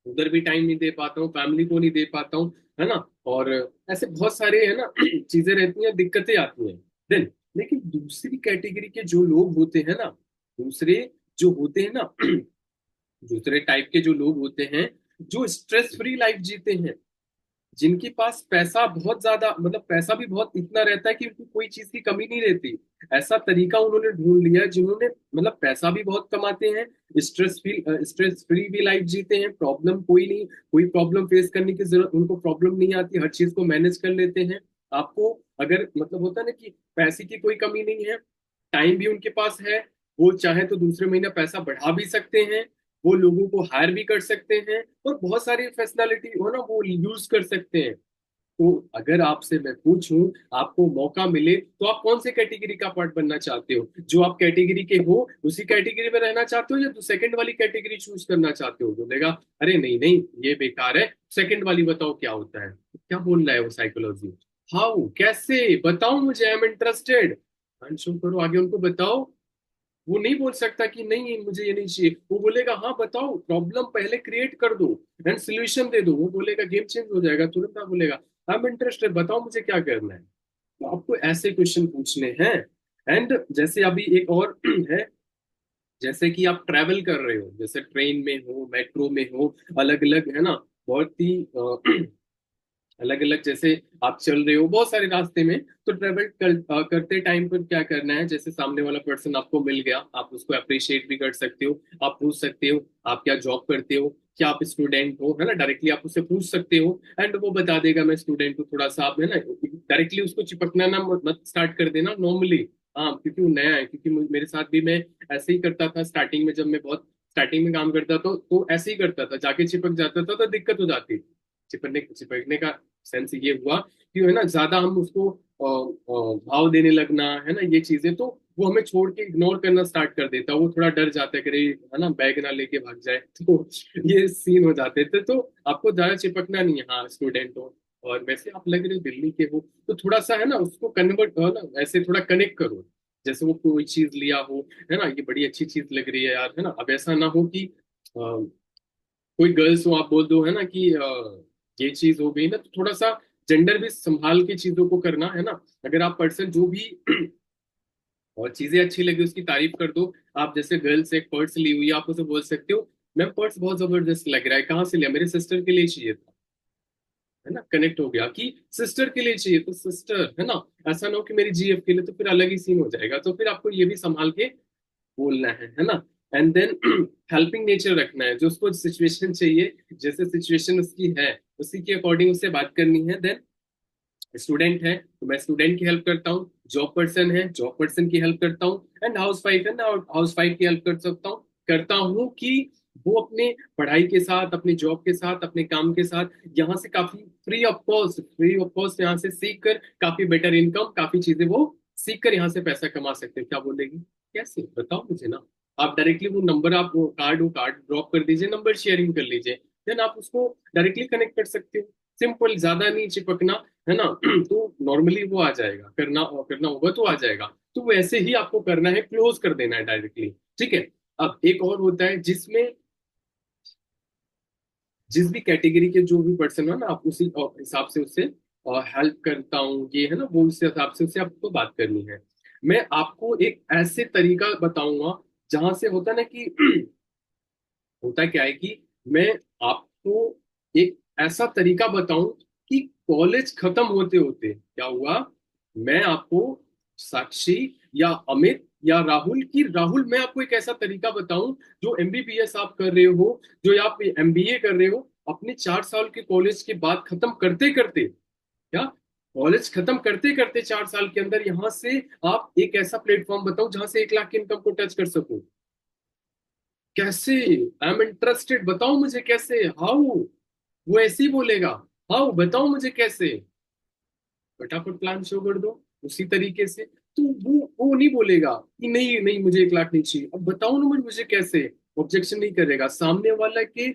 उधर भी टाइम नहीं दे पाता हूँ, फैमिली को नहीं दे पाता हूँ, है ना, और ऐसे बहुत सारे है ना चीजें रहती हैं, दिक्कतें आती हैं। देन लेकिन दूसरी कैटेगरी के जो लोग होते हैं ना, दूसरे जो होते हैं ना दूसरे टाइप के जो लोग होते हैं, जो स्ट्रेस फ्री लाइफ जीते हैं, जिनके पास पैसा बहुत ज्यादा, मतलब पैसा भी बहुत इतना रहता है कि उनको कोई चीज की कमी नहीं रहती, ऐसा तरीका उन्होंने ढूंढ लिया है, जिन्होंने मतलब पैसा भी बहुत कमाते हैं, स्ट्रेस फ्री भी लाइफ जीते हैं, प्रॉब्लम कोई नहीं, कोई प्रॉब्लम फेस करने की जरूरत उनको, प्रॉब्लम नहीं आती, हर चीज को मैनेज कर लेते हैं। आपको अगर मतलब होता है ना कि पैसे की कोई कमी नहीं है, टाइम भी उनके पास है, वो चाहे तो दूसरे महीने पैसा बढ़ा भी सकते हैं, वो लोगों को हायर भी कर सकते हैं, और बहुत सारी फैसिलिटी हो ना वो यूज कर सकते हैं। तो अगर आपसे मैं पूछूं, आपको मौका मिले तो आप कौन से कैटेगरी का पार्ट बनना चाहते हो? जो आप कैटेगरी के हो उसी कैटेगरी में रहना चाहते हो, या सेकंड वाली कैटेगरी चूज करना चाहते हो? बोलेगा अरे नहीं नहीं ये बेकार है, सेकंड वाली बताओ क्या होता है। क्या बोल रहा है वो साइकोलॉजी? हाउ, कैसे बताओ मुझे, आई एम इंटरेस्टेड, आंसर करो आगे, उनको बताओ। वो नहीं बोल सकता कि नहीं मुझे ये नहीं चाहिए, वो बोलेगा हाँ बताओ, प्रॉब्लम पहले क्रिएट कर दो एंड सोल्यूशन दे दो, वो बोलेगा गेम चेंज हो जाएगा तुरंत। आप बोलेगा आई एम इंटरेस्टेड, बताओ मुझे क्या करना है। तो आपको ऐसे क्वेश्चन पूछने हैं। एंड जैसे अभी एक और है, जैसे कि आप ट्रैवल कर रहे हो, जैसे ट्रेन में हो, मेट्रो में हो, अलग अलग है ना, बहुत ही अलग अलग, जैसे आप चल रहे हो बहुत सारे रास्ते में, तो करते टाइम पर क्या करना है, जैसे सामने वाला पर्सन आपको मिल गया, आप उसको अप्रिशिएट भी कर सकते हो, आप पूछ सकते हो आप क्या जॉब करते हो, क्या आप स्टूडेंट हो, है ना, डायरेक्टली आप उससे पूछ सकते हो। एंड वो बता देगा मैं स्टूडेंट हूँ, थोड़ा सा आप है ना, डायरेक्टली उसको चिपकना ना मत स्टार्ट कर देना नॉर्मली। हाँ क्योंकि वो नया है, क्योंकि मेरे साथ भी मैं ऐसे ही करता था स्टार्टिंग में, जब मैं बहुत स्टार्टिंग में काम करता था तो ऐसे ही करता था, जाके चिपक जाता था तो दिक्कत हो जाती। चिपकने चिपकने का सेंस ये हुआ कि है ना, ज्यादा हम उसको भाव देने लगना, है ना, ये चीजें तो वो हमें छोड़ के इग्नोर करना स्टार्ट कर देता, वो थोड़ा डर जाता है कि अरे, है ना, बैग ना लेके भाग जाए तो ये सीन हो जाते थे। तो आपको ज्यादा चिपकना नहीं है, हाँ स्टूडेंट हो और वैसे आप लग रहे हो दिल्ली के हो, तो थोड़ा सा है ना उसको कन्वर्ट, है ना, ऐसे थोड़ा कनेक्ट करो, जैसे वो कोई चीज लिया हो, है ना, ये बड़ी अच्छी चीज लग रही है यार, है ना। अब ऐसा ना हो कि कोई गर्ल्स हो, आप बोल दो है ना कि ये चीज हो गई ना, तो थोड़ा सा जेंडर भी संभाल के चीजों को करना, है ना। अगर आप पर्सन जो भी और चीजें अच्छी लगी उसकी तारीफ कर दो। आप जैसे गर्ल्स एक पर्स ली हुई है, आप उसे बोल सकते हो मैम पर्स बहुत जबरदस्त लग रहा है, कहाँ से लिया, मेरे सिस्टर के लिए चाहिए था, है ना, कनेक्ट हो गया कि सिस्टर के लिए चाहिए तो सिस्टर, है ना। ऐसा ना हो कि मेरी जीएफ के लिए, तो फिर अलग ही सीन हो जाएगा, तो फिर आपको ये भी संभाल के बोलना है ना। एंड देन हेल्पिंग नेचर रखना है, जो उसको सिचुएशन चाहिए, जैसे सिचुएशन उसकी है उसी के अकॉर्डिंग उससे बात करनी है। देन स्टूडेंट है तो मैं स्टूडेंट की हेल्प करता हूँ, जॉब पर्सन है जॉब पर्सन की हेल्प करता हूँ, एंड हाउस वाइफ है ना, हाउस वाइफ की हेल्प कर सकता हूँ, करता हूँ कि वो अपने पढ़ाई के साथ, अपने जॉब के साथ, अपने काम के साथ यहाँ से काफी फ्री ऑफ कॉस्ट यहाँ से सीख कर काफी बेटर इनकम, काफी चीजें वो सीख कर यहाँ से पैसा कमा सकते हैं। क्या बोलेगी? कैसे बताओ मुझे ना। आप डायरेक्टली वो नंबर, आप वो कार्ड ड्रॉप कर दीजिए, नंबर शेयरिंग कर लीजिए, देन आप उसको डायरेक्टली कनेक्ट कर सकते हो। सिंपल, ज्यादा नहीं चिपकना, है ना। तो नॉर्मली वो आ जाएगा, करना होगा तो आ जाएगा। तो वैसे ही आपको करना है, क्लोज कर देना है डायरेक्टली। ठीक है। अब एक और होता है जिसमें जिस भी कैटेगरी के जो भी पर्सन है ना, आप उसी हिसाब से उससे हेल्प करता हूँ, ये है ना, वो उस हिसाब से उससे आपको बात करनी है। मैं आपको एक ऐसे तरीका बताऊंगा जहां से होता है ना कि होता क्या है कि मैं आपको एक ऐसा तरीका बताऊं कि कॉलेज खत्म होते होते क्या हुआ, मैं आपको, साक्षी या अमित या राहुल, की राहुल मैं आपको एक ऐसा तरीका बताऊं जो एमबीबीएस आप कर रहे हो, जो आप एमबीए कर रहे हो, अपने 4 साल के कॉलेज के बाद खत्म करते करते, क्या, कॉलेज खत्म करते करते 4 साल के अंदर यहां से आप एक ऐसा प्लेटफॉर्म बताओ जहां से 1 लाख की इनकम को टच कर सको। कैसे? आई एम इंटरेस्टेड, बताओ मुझे कैसे, हाउ। वो ऐसे ही बोलेगा, हाउ, बताओ मुझे कैसे। फटाफट प्लान शो कर दो उसी तरीके से। तो वो नहीं बोलेगा कि नहीं नहीं मुझे 1 लाख नहीं चाहिए, अब बताओ ना मुझे कैसे। ऑब्जेक्शन नहीं करेगा, सामने वाला के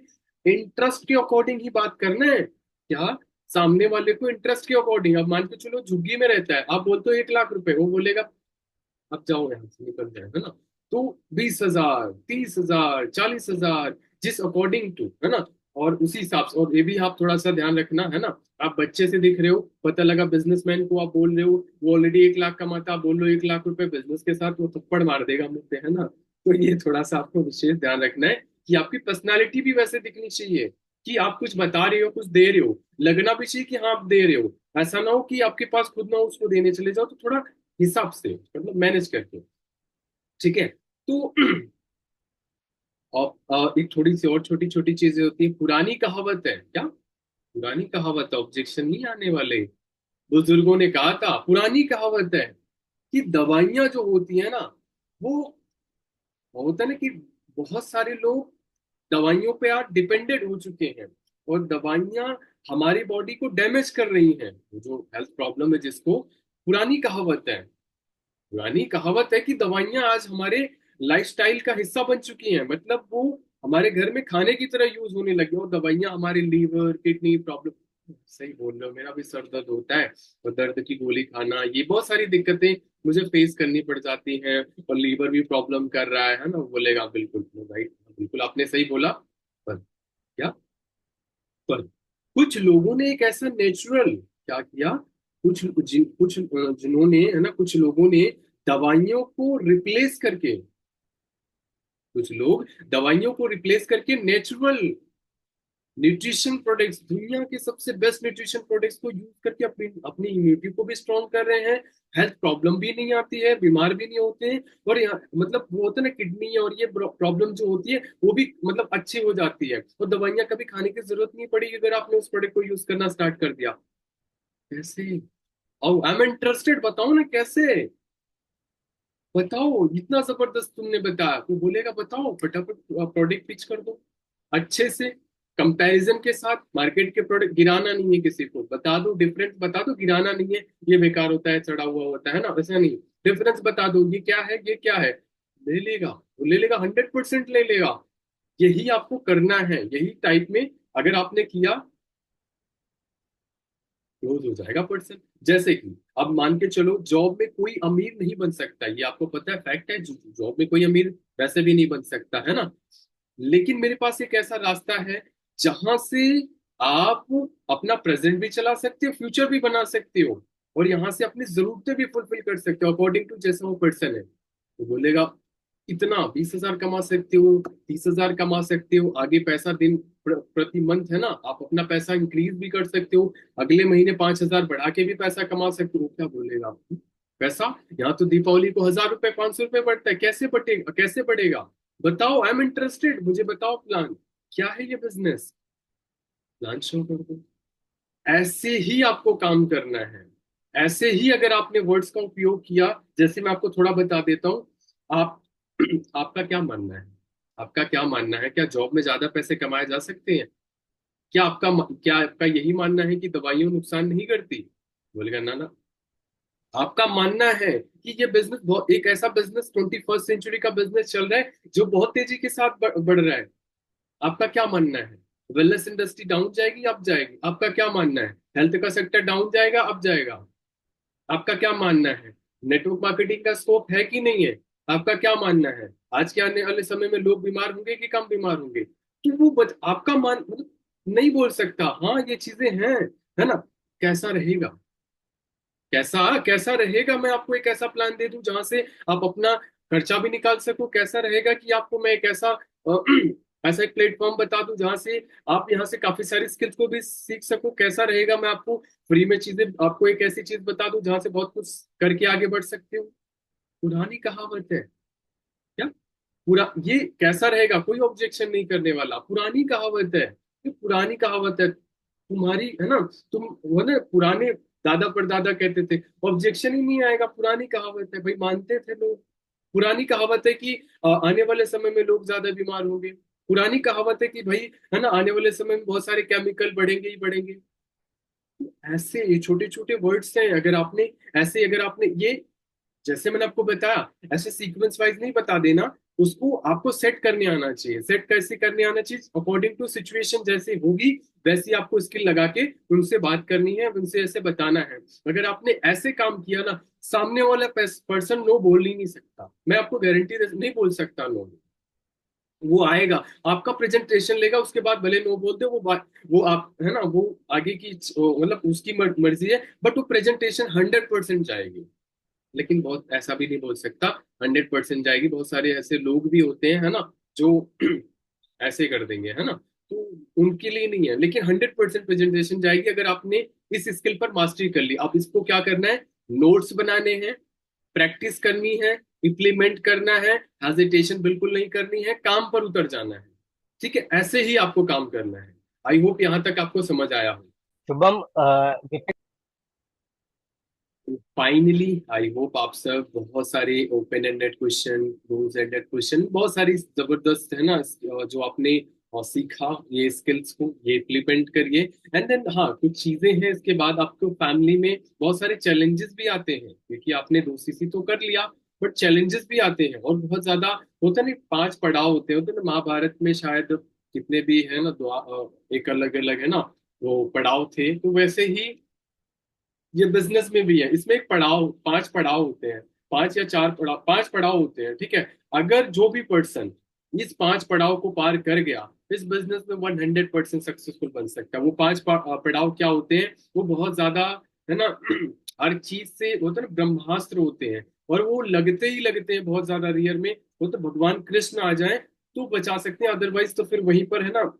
इंटरेस्ट के अकॉर्डिंग ही बात करना है। क्या? सामने वाले को इंटरेस्ट के अकॉर्डिंग, अब मान के चलो झुग्गी में रहता है, आप बोलते हो 1 लाख रुपए, वो बोलेगा अब जाओ यहाँ से, निकल जाए, है ना। तो 20,000, 30,000, 40,000, जिस अकॉर्डिंग टू, है ना। और उसी हिसाब से, और ये भी आप थोड़ा सा ध्यान रखना, है ना। आप बच्चे से दिख रहे हो, पता लगा बिजनेसमैन को आप बोल रहे हो, वो ऑलरेडी 1 लाख कमाता, आप बोल रहे हो 1 लाख रुपए बिजनेस के साथ, वो थप्पड़ मार देगा मुंह पे, है ना। तो ये थोड़ा सा आपको विशेष ध्यान रखना है कि आपकी पर्सनालिटी भी वैसे दिखनी चाहिए, कि आप कुछ बता रहे हो, कुछ दे रहे हो, लगना भी चाहिए कि हाँ आप दे रहे हो। ऐसा ना हो कि आपके पास खुद ना हो, उसको देने चले जाओ। तो थोड़ा हिसाब से, मतलब मैनेज करके। ठीक है। तो एक थोड़ी सी और छोटी छोटी चीजें होती है, पुरानी कहावत है क्या, पुरानी कहावत है, ऑब्जेक्शन नहीं आने वाले। बुजुर्गों ने कहा था, पुरानी कहावत है कि दवाइयां जो होती है ना, वो होता है ना कि बहुत सारे लोग दवाइयों पे आज डिपेंडेंट हो चुके हैं, और दवाइयां हमारी बॉडी को डैमेज कर रही हैं, जो हेल्थ प्रॉब्लम है जिसको। पुरानी कहावत है, पुरानी कहावत है कि दवाइयां आज हमारे लाइफस्टाइल का हिस्सा बन चुकी हैं, मतलब वो हमारे घर में खाने की तरह यूज होने लगी हैं, और दवाइयां हमारे लीवर किडनी प्रॉब्लम, सही बोल रहे हो, मेरा भी सर दर्द होता है, और दर्द की गोली खाना, ये बहुत सारी दिक्कतें मुझे फेस करनी पड़ जाती हैं, और लीवर भी प्रॉब्लम कर रहा है ना। वो बोलेगा बिल्कुल राइट, बिल्कुल आपने सही बोला। पर क्या, पर कुछ लोगों ने एक ऐसा नेचुरल क्या किया, जिन्होंने, है ना, कुछ लोगों ने दवाइयों को रिप्लेस करके, कुछ लोग दवाइयों को रिप्लेस करके नेचुरल न्यूट्रिशन प्रोडक्ट्स, दुनिया के सबसे बेस्ट न्यूट्रिशन प्रोडक्ट्स को यूज करके अपनी अपनी इम्यूनिटी को भी स्ट्रॉन्ग कर रहे हैं। हेल्थ प्रॉब्लम भी नहीं आती है, बीमार भी नहीं होते हैं, और यहाँ मतलब वो होता है ना, किडनी और ये प्रॉब्लम जो होती है वो भी मतलब अच्छी हो जाती है, और दवाइयां कभी खाने की जरूरत नहीं पड़ेगी अगर आपने उस प्रोडक्ट को यूज करना स्टार्ट कर दिया। कैसे? और आई एम इंटरेस्टेड, बताओ ना कैसे, बताओ, इतना जबरदस्त तुमने बताया, तो बोलेगा बताओ, फटाफट प्रोडक्ट पिच कर दो अच्छे से, कंपैरिजन के साथ। मार्केट के प्रोडक्ट गिराना नहीं है, किसी को बता दो, डिफरेंस बता दो, गिराना नहीं है, ये बेकार होता है, चढ़ा हुआ होता है ना, वैसा नहीं। डिफरेंस बता दो, ये क्या है, ये क्या है, ले लेगा, वो ले लेगा, 100% ले लेगा। यही आपको करना है, यही टाइप में अगर आपने किया, क्लोज हो जाएगा पर्सन। जैसे कि अब मान के चलो, जॉब में कोई अमीर नहीं बन सकता, ये आपको पता है, फैक्ट है, जॉब में कोई अमीर वैसे भी नहीं बन सकता, है ना। लेकिन मेरे पास एक ऐसा रास्ता है जहां से आप अपना प्रेजेंट भी चला सकते हो, फ्यूचर भी बना सकते हो, और यहाँ से अपनी जरूरतें भी फुलफिल कर सकते हो अकॉर्डिंग टू जैसा वो पर्सन है। तो बोलेगा इतना 20,000 कमा सकते हो, 30,000 कमा सकते हो, आगे पैसा दिन प्रति मंथ, है ना, आप अपना पैसा इंक्रीज भी कर सकते हो, अगले महीने 5,000 बढ़ा के भी पैसा कमा सकते हो। क्या बोलेगा? पैसा यहाँ तो दीपावली को 1,000 रुपए, 500 रुपए बढ़ता है, कैसे बढ़ेगा, कैसे बढ़ेगा? बताओ, आई एम इंटरेस्टेड, मुझे बताओ प्लान, क्या है ये बिजनेस, प्लान शो कर दो। ऐसे ही आपको काम करना है, ऐसे ही अगर आपने वर्ड्स का उपयोग किया, जैसे मैं आपको थोड़ा बता देता हूँ। आप आपका क्या मानना है, आपका क्या मानना है? क्या जॉब में ज्यादा पैसे कमाए जा सकते हैं? क्या आपका यही मानना है कि दवाइयां नुकसान नहीं करती? बोलेगा ना ना। आपका मानना है कि ये बिजनेस बहुत, एक ऐसा बिजनेस 21st सेंचुरी का बिजनेस चल रहा है जो बहुत तेजी के साथ बढ़ रहा है। आपका क्या मानना है? वेलनेस इंडस्ट्री डाउन जाएगी, अप जाएगी? आपका क्या मानना है? हेल्थ का सेक्टर डाउन जाएगा, अप जाएगा? आपका क्या मानना है? नेटवर्क मार्केटिंग का स्कोप है कि नहीं है? आपका क्या मानना है? आज के आने वाले समय में लोग बीमार होंगे कि कम बीमार होंगे? तो वो आपका मतलब नहीं बोल सकता हाँ ये चीजें हैं, है ना? कैसा रहेगा? कैसा कैसा रहेगा? मैं आपको एक ऐसा प्लान दे दूं जहां से आप अपना खर्चा भी निकाल सको। कैसा रहेगा कि आपको मैं एक ऐसा ऐसा एक प्लेटफॉर्म बता दूं जहां से आप यहाँ से काफी सारी स्किल्स को भी सीख सको। कैसा रहेगा मैं आपको फ्री में चीजें, आपको एक ऐसी चीज बता दूं जहां से बहुत कुछ करके आगे बढ़ सकते हो। पुरानी कहावत है क्या? पूरा ये कैसा रहेगा? कोई ऑब्जेक्शन नहीं करने वाला। पुरानी कहावत है, ये पुरानी कहावत है तुम्हारी, है ना? तुम वो ना पुराने दादा परदादा कहते थे, ऑब्जेक्शन ही नहीं आएगा। पुरानी कहावत है भाई, मानते थे लोग। पुरानी कहावत है कि आने वाले समय में लोग ज्यादा बीमार होंगे। पुरानी कहावत है कि भाई, है ना, आने वाले समय में बहुत सारे केमिकल बढ़ेंगे ही बढ़ेंगे। ऐसे ये छोटे छोटे वर्ड्स हैं, अगर आपने ऐसे, अगर आपने ये, जैसे मैंने आपको बताया, ऐसे सीक्वेंस वाइज नहीं बता देना। उसको आपको सेट करने आना चाहिए। सेट कैसे करने आना चाहिए? अकॉर्डिंग टू सिचुएशन जैसे होगी वैसी आपको स्किल लगा के उनसे बात करनी है, उनसे ऐसे बताना है। अगर आपने ऐसे काम किया ना, सामने वाला पर्सन नो बोल ही नहीं सकता। मैं आपको गारंटी नहीं बोल सकता नो। वो आएगा, आपका प्रेजेंटेशन लेगा, उसके बाद भले नो बोल दे वो बात, वो आप, है ना, वो आगे की मतलब उसकी मर्जी है, बट वो प्रेजेंटेशन 100% जाएगी। लेकिन बहुत ऐसा भी नहीं बोल सकता 100% जाएगी। बहुत सारे ऐसे लोग भी होते हैं, है ना, जो ऐसे कर देंगे, है ना। तो उनके लिए नहीं है, लेकिन 100% प्रेजेंटेशन जाएगी अगर आपने इस स्किल पर मास्टरी कर ली। आप इसको क्या करना है? नोट्स बनाने हैं, प्रैक्टिस करनी है, इम्प्लीमेंट करना है, हेजिटेशन बिल्कुल नहीं करनी है, काम पर उतर जाना है। ठीक है, ऐसे ही आपको काम करना है। आई होप यहां तक आपको समझ आया हो। शुभम, फाइनली आई होप आप सब बहुत सारे open ended question, close ended question, बहुत सारी जबरदस्त, है ना, जो आपने सीखा, ये स्किल्स को ये इम्प्लीमेंट करिए। एंड देन हाँ, कुछ चीजें हैं इसके बाद आपको फैमिली में बहुत सारे चैलेंजेस भी आते हैं, क्योंकि आपने 2 सीसी तो कर लिया, बट चैलेंजेस भी आते हैं और बहुत ज्यादा। होता नहीं, 5 पड़ाव होते हैं ना महाभारत में शायद, कितने भी है ना, एक अलग अलग, है ना, वो पड़ाव थे, तो वैसे ही ये बिजनेस में भी है। इसमें एक पड़ाव, 5 पड़ाव होते हैं, 5 या 4 पड़ाव, 5 पड़ाव होते हैं, ठीक है। अगर जो भी पर्सन इस 5 पड़ाव को पार कर गया, इस बिजनेस में 100% सक्सेसफुल बन सकता है। वो 5 पड़ाव क्या होते हैं? वो बहुत ज्यादा, है ना, हर चीज से होता है ना, ब्रह्मास्त्र होते हैं, और वो लगते ही लगते हैं बहुत ज्यादा रियर में। वो तो भगवान कृष्ण आ जाए तो बचा सकते हैं, अदरवाइज तो फिर वहीं पर, है ना,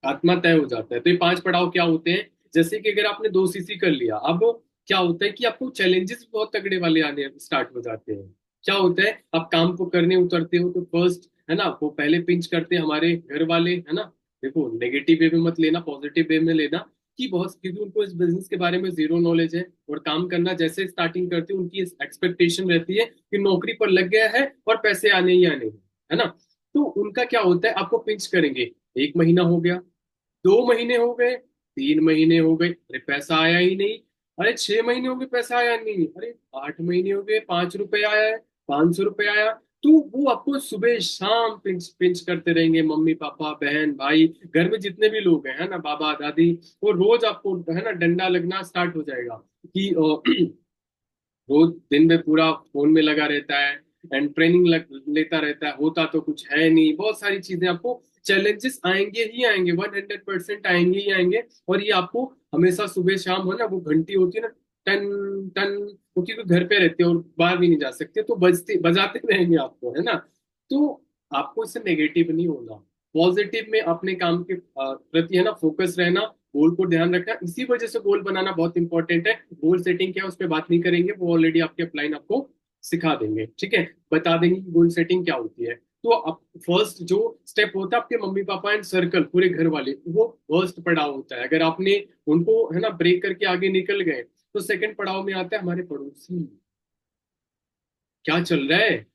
आत्मा तय हो जाता है। तो ये 5 पड़ाव क्या होते हैं? जैसे कि अगर आपने 2 सीसी कर लिया, अब क्या होता है कि आपको चैलेंजेस बहुत तगड़े वाले आने स्टार्ट हो जाते हैं। क्या होता है? आप काम को करने उतरते हो तो फर्स्ट, है ना, वो पहले पिंच करते हैं हमारे घर वाले, है ना। देखो, नेगेटिव वे में मत लेना, पॉजिटिव वे में लेना, कि बहुत, क्योंकि उनको इस बिजनेस के बारे में जीरो नॉलेज है, और काम करना जैसे स्टार्टिंग करते हैं उनकी एक्सपेक्टेशन रहती है कि नौकरी पर लग गया है और पैसे आने ही आने हैं, है ना। तो उनका क्या होता है? आपको पिंच करेंगे, 1 महीना हो गया, 2 महीने हो गए, 3 महीने हो गए, अरे पैसा आया ही नहीं। अरे 6 महीने हो गए, पैसा आया नहीं। अरे 8 महीने हो गए, 5 रुपए आया है, 500 रुपए आया। तो वो आपको सुबह शाम पिंच पिंच करते रहेंगे, मम्मी पापा बहन भाई, घर में जितने भी लोग हैं, है ना, बाबा दादी। वो रोज आपको, है ना, डंडा लगना स्टार्ट हो जाएगा कि रोज दिन में पूरा फोन में लगा रहता है, एंड ट्रेनिंग लेता रहता है, होता तो कुछ है नहीं। बहुत सारी चीजें आपको, चैलेंजेस आएंगे ही आएंगे, 100% आएंगे ही आएंगे। और ये आपको हमेशा सुबह शाम, हो ना, वो घंटी होती है ना, टन टन, वो क्योंकि घर पे रहते हैं और बाहर भी नहीं जा सकते, तो बजते बजाते रहेंगे आपको, है ना। तो आपको इससे नेगेटिव नहीं होना, पॉजिटिव में अपने काम के प्रति, है ना, फोकस रहना, गोल को ध्यान रखना। इसी वजह से गोल बनाना बहुत इंपॉर्टेंट है। गोल सेटिंग क्या है उस पर बात नहीं करेंगे, वो ऑलरेडी आपके अपलाइन आपको सिखा देंगे, ठीक है, बता देंगे कि गोल सेटिंग क्या होती है। तो अब फर्स्ट जो स्टेप होता है, आपके मम्मी पापा एंड सर्कल, पूरे घर वाले, वो फर्स्ट पड़ाव होता है। अगर आपने उनको, है ना, ब्रेक करके आगे निकल गए, तो सेकंड पड़ाव में आता है हमारे पड़ोसी। क्या चल रहा है?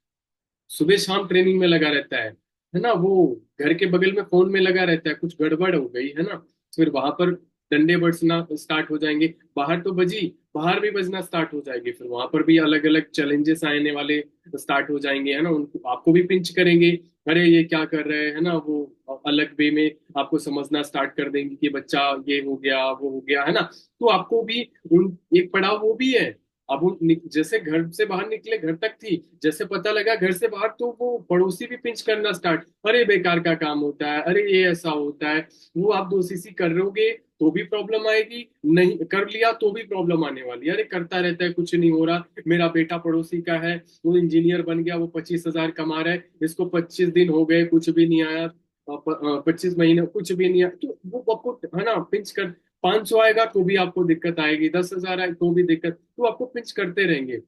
सुबह शाम ट्रेनिंग में लगा रहता है ना। वो घर के बगल में फोन में लगा रहता है, कुछ गड़बड़ हो गई है ना, फिर वहां पर डंडे बजना स्टार्ट हो जाएंगे। बाहर तो बजी, बाहर भी बजना स्टार्ट हो जाएगी, फिर वहां पर भी अलग अलग चैलेंजेस आने वाले स्टार्ट हो जाएंगे, है ना। उनको आपको भी पिंच करेंगे, अरे ये क्या कर रहे हैं, है ना। वो अलग वे में आपको समझना स्टार्ट कर देंगे कि बच्चा ये हो गया वो हो गया, है ना। तो आपको भी उन एक पड़ाव वो भी है। अब वो जैसे घर से बाहर निकले घर तक थी, जैसे पता लगा घर से बाहर, तो वो पड़ोसी भी पिंच करना स्टार्ट, अरे बेकार का काम होता है, अरे ये ऐसा होता है। वो आप दो सीसी कर रहोगे तो भी प्रॉब्लम आएगी, नहीं कर लिया तो भी प्रॉब्लम आने वाली है। अरे करता रहता है, कुछ नहीं हो रहा, मेरा बेटा पड़ोसी का है, वो इंजीनियर बन गया, वो 25,000 कमा रहा है, इसको 25 दिन हो गए कुछ भी नहीं आया, 25 महीने कुछ भी नहीं आया, तो वो आपको, है ना, पिंच कर। 500 आएगा तो भी आपको दिक्कत आएगी, 10,000 आए तो भी दिक्कत, तो आपको पिंच करते रहेंगे।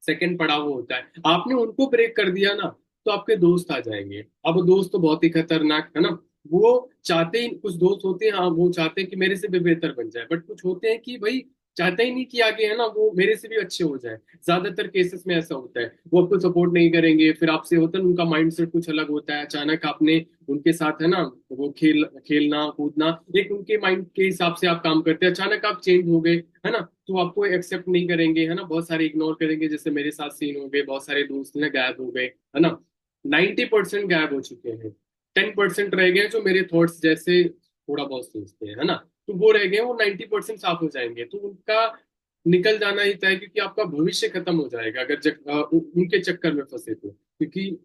सेकंड पड़ाव वो होता है, आपने उनको ब्रेक कर दिया ना, तो आपके दोस्त आ जाएंगे। अब दोस्त तो बहुत ही खतरनाक है ना। वो चाहते ही, कुछ दोस्त होते हैं, हाँ वो चाहते हैं कि मेरे से भी बेहतर बन जाए, बट कुछ होते हैं कि भाई चाहते ही नहीं कि आगे, है ना, वो मेरे से भी अच्छे हो जाए। ज्यादातर केसेस में ऐसा होता है, वो आपको सपोर्ट नहीं करेंगे, फिर आपसे होता है ना, उनका माइंडसेट कुछ अलग होता है, अचानक आपने उनके साथ, है ना, वो खेलना कूदना, एक उनके माइंड के हिसाब से आप काम करते हैं, अचानक आप चेंज हो गए, है ना, तो आपको एक्सेप्ट नहीं करेंगे, है ना, बहुत सारे इग्नोर करेंगे, जैसे मेरे साथ सीन हो गए, बहुत सारे दोस्त ने गायब हो गए, है ना। 90% गायब हो चुके हैं, 10% रह गए जो मेरे थॉट्स जैसे थोड़ा बहुत सोचते हैं, है ना। तो वो रह गए, वो 90% साफ हो जाएंगे, तो उनका निकल जाना ही तय है, क्योंकि आपका भविष्य खत्म हो जाएगा अगर उनके चक्कर में फंसे तो। क्योंकि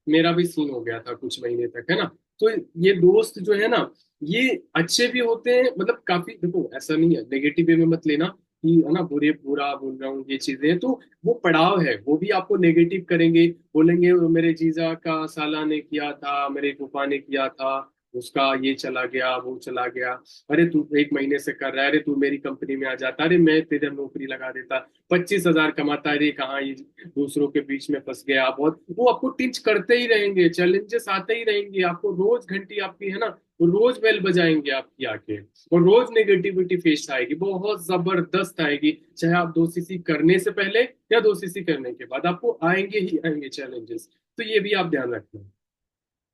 मेरा भी सीन हो गया था कुछ महीने तक, है ना। तो ये दोस्त जो है ना, ये अच्छे भी होते हैं, मतलब काफी, देखो ऐसा नहीं है, नेगेटिव वे में मत लेना कि, है ना, बुरे बुरा बोल रहा हूँ, ये चीजें हैं, तो वो पड़ाव है, वो भी आपको नेगेटिव करेंगे, बोलेंगे मेरे जीजा का साला ने किया था, मेरे फूफा ने किया था, उसका ये चला गया वो चला गया, अरे तू 1 महीने से कर रहा है, अरे तू मेरी कंपनी में आ जाता, अरे मैं तेरे नौकरी लगा देता, 25,000 कमाता, अरे कहाँ ये दूसरों के बीच में फंस गया। बहुत वो आपको टिंच करते ही रहेंगे, चैलेंजेस आते ही रहेंगे, आपको रोज घंटी आपकी, है ना, वो रोज बेल बजाएंगे आपकी आके, और रोज नेगेटिविटी फेस आएगी, बहुत जबरदस्त आएगी, चाहे आप 2 सीसी करने से पहले या 2 सीसी करने के बाद, आपको आएंगे ही आएंगे चैलेंजेस। तो ये भी आप ध्यान रखना।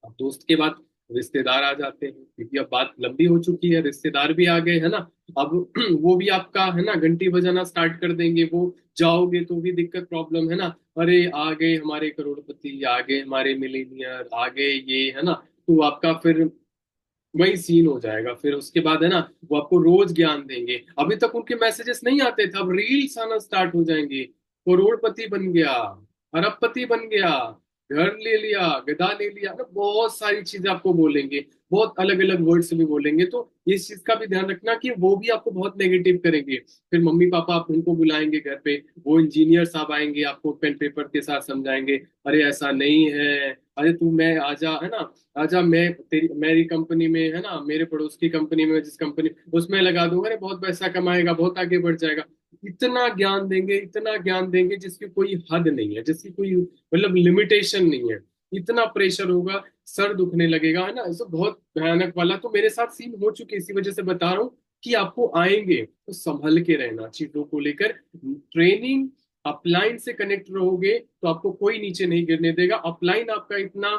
अब दोस्त के बाद रिश्तेदार आ जाते हैं, क्योंकि अब बात लंबी हो चुकी है, रिश्तेदार भी आ गए, है ना। अब वो भी आपका, है ना, घंटी बजाना स्टार्ट कर देंगे, वो जाओगे तो भी दिक्कत प्रॉब्लम, है ना। अरे आ गए हमारे करोड़पति, आ गए हमारे मिलीनियर, आ गए ये, है ना। तो आपका फिर वही सीन हो जाएगा, फिर उसके बाद, है ना, वो आपको रोज ज्ञान देंगे। अभी तक उनके मैसेजेस नहीं आते थे, अब रील्स आना स्टार्ट हो जाएंगे, करोड़पति बन गया, अरबपति बन गया, घर ले लिया, गधा ले लिया ना, बहुत सारी चीजें आपको बोलेंगे, बहुत अलग अलग वर्ड्स भी बोलेंगे। तो इस चीज का भी ध्यान रखना कि वो भी आपको बहुत नेगेटिव करेंगे। फिर मम्मी पापा आप उनको बुलाएंगे घर पे, वो इंजीनियर साहब आएंगे, आपको पेन पेपर के साथ समझाएंगे, अरे ऐसा नहीं है, अरे तू मैं आजा, है ना, आजा मैं तेरी मेरी कंपनी में, है ना, मेरे पड़ोस की कंपनी में, जिस कंपनी उसमें लगा दूंगा, अरे बहुत पैसा कमाएगा, बहुत आगे बढ़ जाएगा। इतना ज्ञान देंगे, इतना ज्ञान देंगे जिसकी कोई हद नहीं है, जिसकी कोई मतलब लिमिटेशन नहीं है। इतना प्रेशर होगा, सर दुखने लगेगा, है ना, ऐसा बहुत भयानक वाला। तो मेरे साथ सीन हो चुके, इसी वजह से बता रहा हूँ कि आपको आएंगे तो संभल के रहना चीजों को लेकर। ट्रेनिंग अपलाइन से कनेक्ट रहोगे तो आपको कोई नीचे नहीं गिरने देगा। अपलाइन आपका इतना,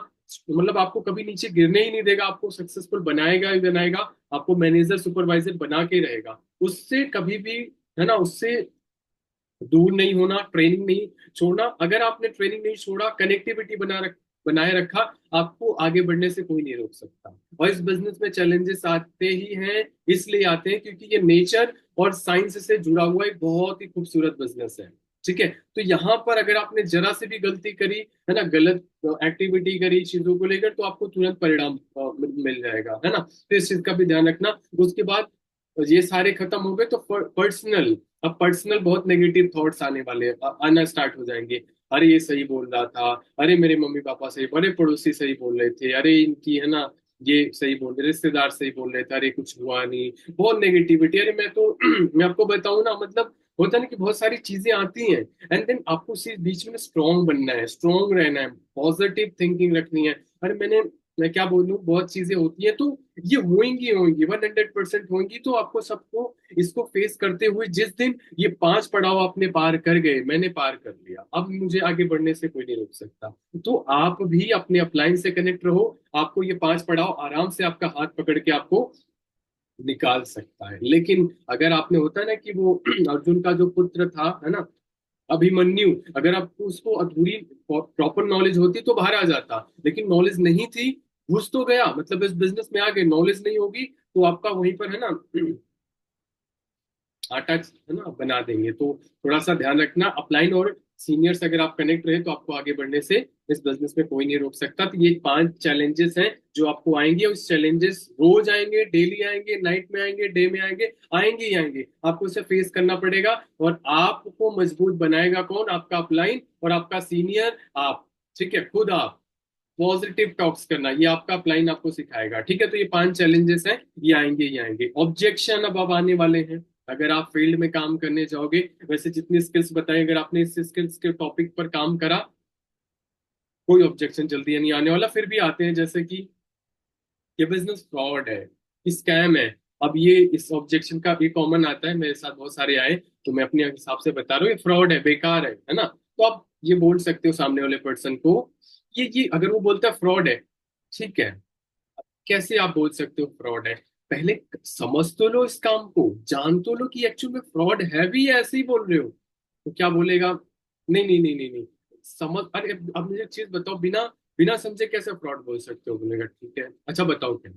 मतलब आपको कभी नीचे गिरने ही नहीं देगा, आपको सक्सेसफुल बनाएगा ही बनाएगा, आपको मैनेजर सुपरवाइजर बना के रहेगा। उससे कभी भी, है ना, उससे दूर नहीं होना, ट्रेनिंग नहीं छोड़ना। अगर आपने ट्रेनिंग नहीं छोड़ा, कनेक्टिविटी बनाए रखा, आपको आगे बढ़ने से कोई नहीं रोक सकता। और इस बिजनेस में चैलेंजेस आते ही हैं, इसलिए आते हैं क्योंकि ये नेचर और साइंस से जुड़ा हुआ एक बहुत ही खूबसूरत बिजनेस है। ठीक है, तो यहाँ पर अगर आपने जरा से भी गलती करी, है ना, गलत एक्टिविटी करी चीजों को लेकर, तो आपको तुरंत परिणाम मिल जाएगा, है ना। तो इस चीज का भी ध्यान रखना। उसके बाद ये सारे खत्म हो गए तो पर्सनल, अब पर्सनल बहुत नेगेटिव थॉट्स आने वाले आना स्टार्ट हो जाएंगे। अरे ये सही बोल रहा था, अरे मेरे मम्मी पापा सही, बड़े पड़ोसी सही बोल रहे थे, अरे इनकी, है ना, ये सही बोल रहे, रिश्तेदार सही बोल रहे थे, अरे कुछ हुआ नहीं, बहुत नेगेटिविटी। अरे मैं तो मैं आपको बताऊं ना, मतलब होता है ना कि बहुत सारी चीजें आती हैं, एंड देन आपको उसी बीच में स्ट्रांग बनना है, स्ट्रांग रहना है, पॉजिटिव थिंकिंग रखनी है। अरे मैंने मैं क्या बोलूं, बहुत चीजें होती हैं, तो ये होंगी होंगी 100% होंगी। तो आपको सबको इसको फेस करते हुए, जिस दिन ये 5 पड़ाव आपने पार कर गए, मैंने पार कर लिया, अब मुझे आगे बढ़ने से कोई नहीं रोक सकता। तो आप भी अपने अपलाइन से कनेक्ट रहो। आपको ये 5 पड़ाव आराम से आपका हाथ पकड़ के आपको निकाल सकता है। लेकिन अगर आपने, होता है ना कि वो अर्जुन का जो पुत्र था, है ना, अभिमन्यु, अगर आपको उसको अधूरी प्रॉपर नॉलेज होती तो बाहर आ जाता, लेकिन नॉलेज नहीं थी, घुस तो गया, मतलब इस बिजनेस में आ गए, नॉलेज नहीं होगी तो आपका वहीं पर, है ना, आटा, है ना, बना देंगे। तो थोड़ा सा ध्यान रखना, अपलाइन और सीनियर्स अगर आप कनेक्ट रहे तो आपको आगे बढ़ने से इस बिजनेस में कोई नहीं रोक सकता। तो ये 5 चैलेंजेस हैं जो आपको आएंगे, उस चैलेंजेस रोज आएंगे, डेली आएंगे, नाइट में आएंगे, डे में आएंगे, आएंगे ही आएंगे, आपको इसे फेस करना पड़ेगा। और आपको मजबूत बनाएगा कौन? आपका अपलाइन और आपका सीनियर, आप, ठीक है, खुद आप। पॉजिटिव टॉक्स करना ये आपका अपलाइन आपको सिखाएगा, ठीक है। तो ये 5 चैलेंजेस हैं, ये आएंगे ही आएंगे। ऑब्जेक्शन अब आने वाले हैं। अगर आप फील्ड में काम करने जाओगे, वैसे जितनी स्किल्स बताई, अगर आपने इस स्किल्स के टॉपिक पर काम करा, कोई ऑब्जेक्शन जल्दी नहीं आने वाला। फिर भी आते हैं, जैसे कि ये बिजनेस फ्रॉड है, स्कैम है। अब ये इस ऑब्जेक्शन का भी कॉमन आता है, मेरे साथ बहुत सारे आए, तो मैं अपने हिसाब से बता रहा हूँ, ये फ्रॉड है, बेकार है ना। तो आप ये बोल सकते हो सामने वाले पर्सन को, ये अगर वो बोलता है फ्रॉड है, ठीक है, कैसे आप बोल सकते हो फ्रॉड है? पहले समझ तो लो इस काम को, जान तो लो कि एक्चुअल में फ्रॉड है भी, या ऐसे ही बोल रहे हो। तो क्या बोलेगा? नहीं नहीं नहीं नहीं नहीं, समझ, अरे अब मुझे एक चीज बताओ, बिना बिना समझे कैसे फ्रॉड बोल सकते हो? बोलेगा ठीक है, अच्छा बताओ क्या।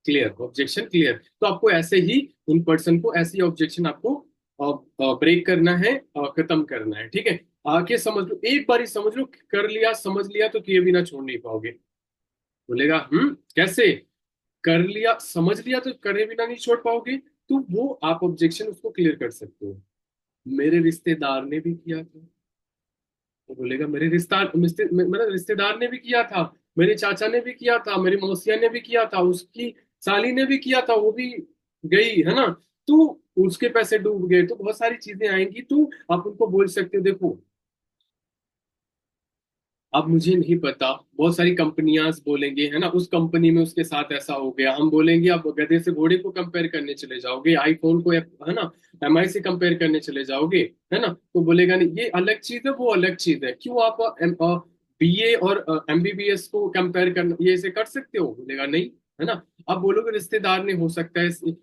Clear, objection clear. तो आपको ऐसे ही, उन पर्सन को ऐसे ही ऑब्जेक्शन आपको ब्रेक करना है, खत्म करना है, ठीक है। आके समझ लो, एक बार ही समझ लो, कर लिया, समझ लिया तो किए बिना छोड़ नहीं पाओगे। बोलेगा कैसे? कर लिया, समझ लिया तो करे बिना नहीं छोड़ पाओगे। तो वो आप ऑब्जेक्शन उसको क्लियर कर सकते हो। मेरे रिश्तेदार ने भी किया था। वो बोलेगा मेरे मेरे रिश्तेदार ने भी किया था, मेरे चाचा ने भी किया था, मेरी मौसिया ने भी किया था, उसकी साली ने भी किया था, वो भी गई, है ना, तो उसके पैसे डूब गए। तो बहुत सारी चीजें आएंगी, तो आप उनको बोल सकते हो, देखो, अब मुझे नहीं पता, बहुत सारी कंपनियां बोलेंगे, है ना, उस कंपनी में उसके साथ ऐसा हो गया। हम बोलेंगे, आप गधे से घोड़े को कंपेयर करने चले जाओगे, आईफोन को, है ना, एमआई से कंपेयर करने चले जाओगे, है ना, तो बोलेगा नहीं, ये अलग चीज है, वो अलग चीज है, क्यों आप बीए और एमबीबीएस को कंपेयर करना, ये ऐसे कर सकते हो? बोलेगा नहीं, है ना। अब बोलोगे रिश्तेदार ने, हो सकता है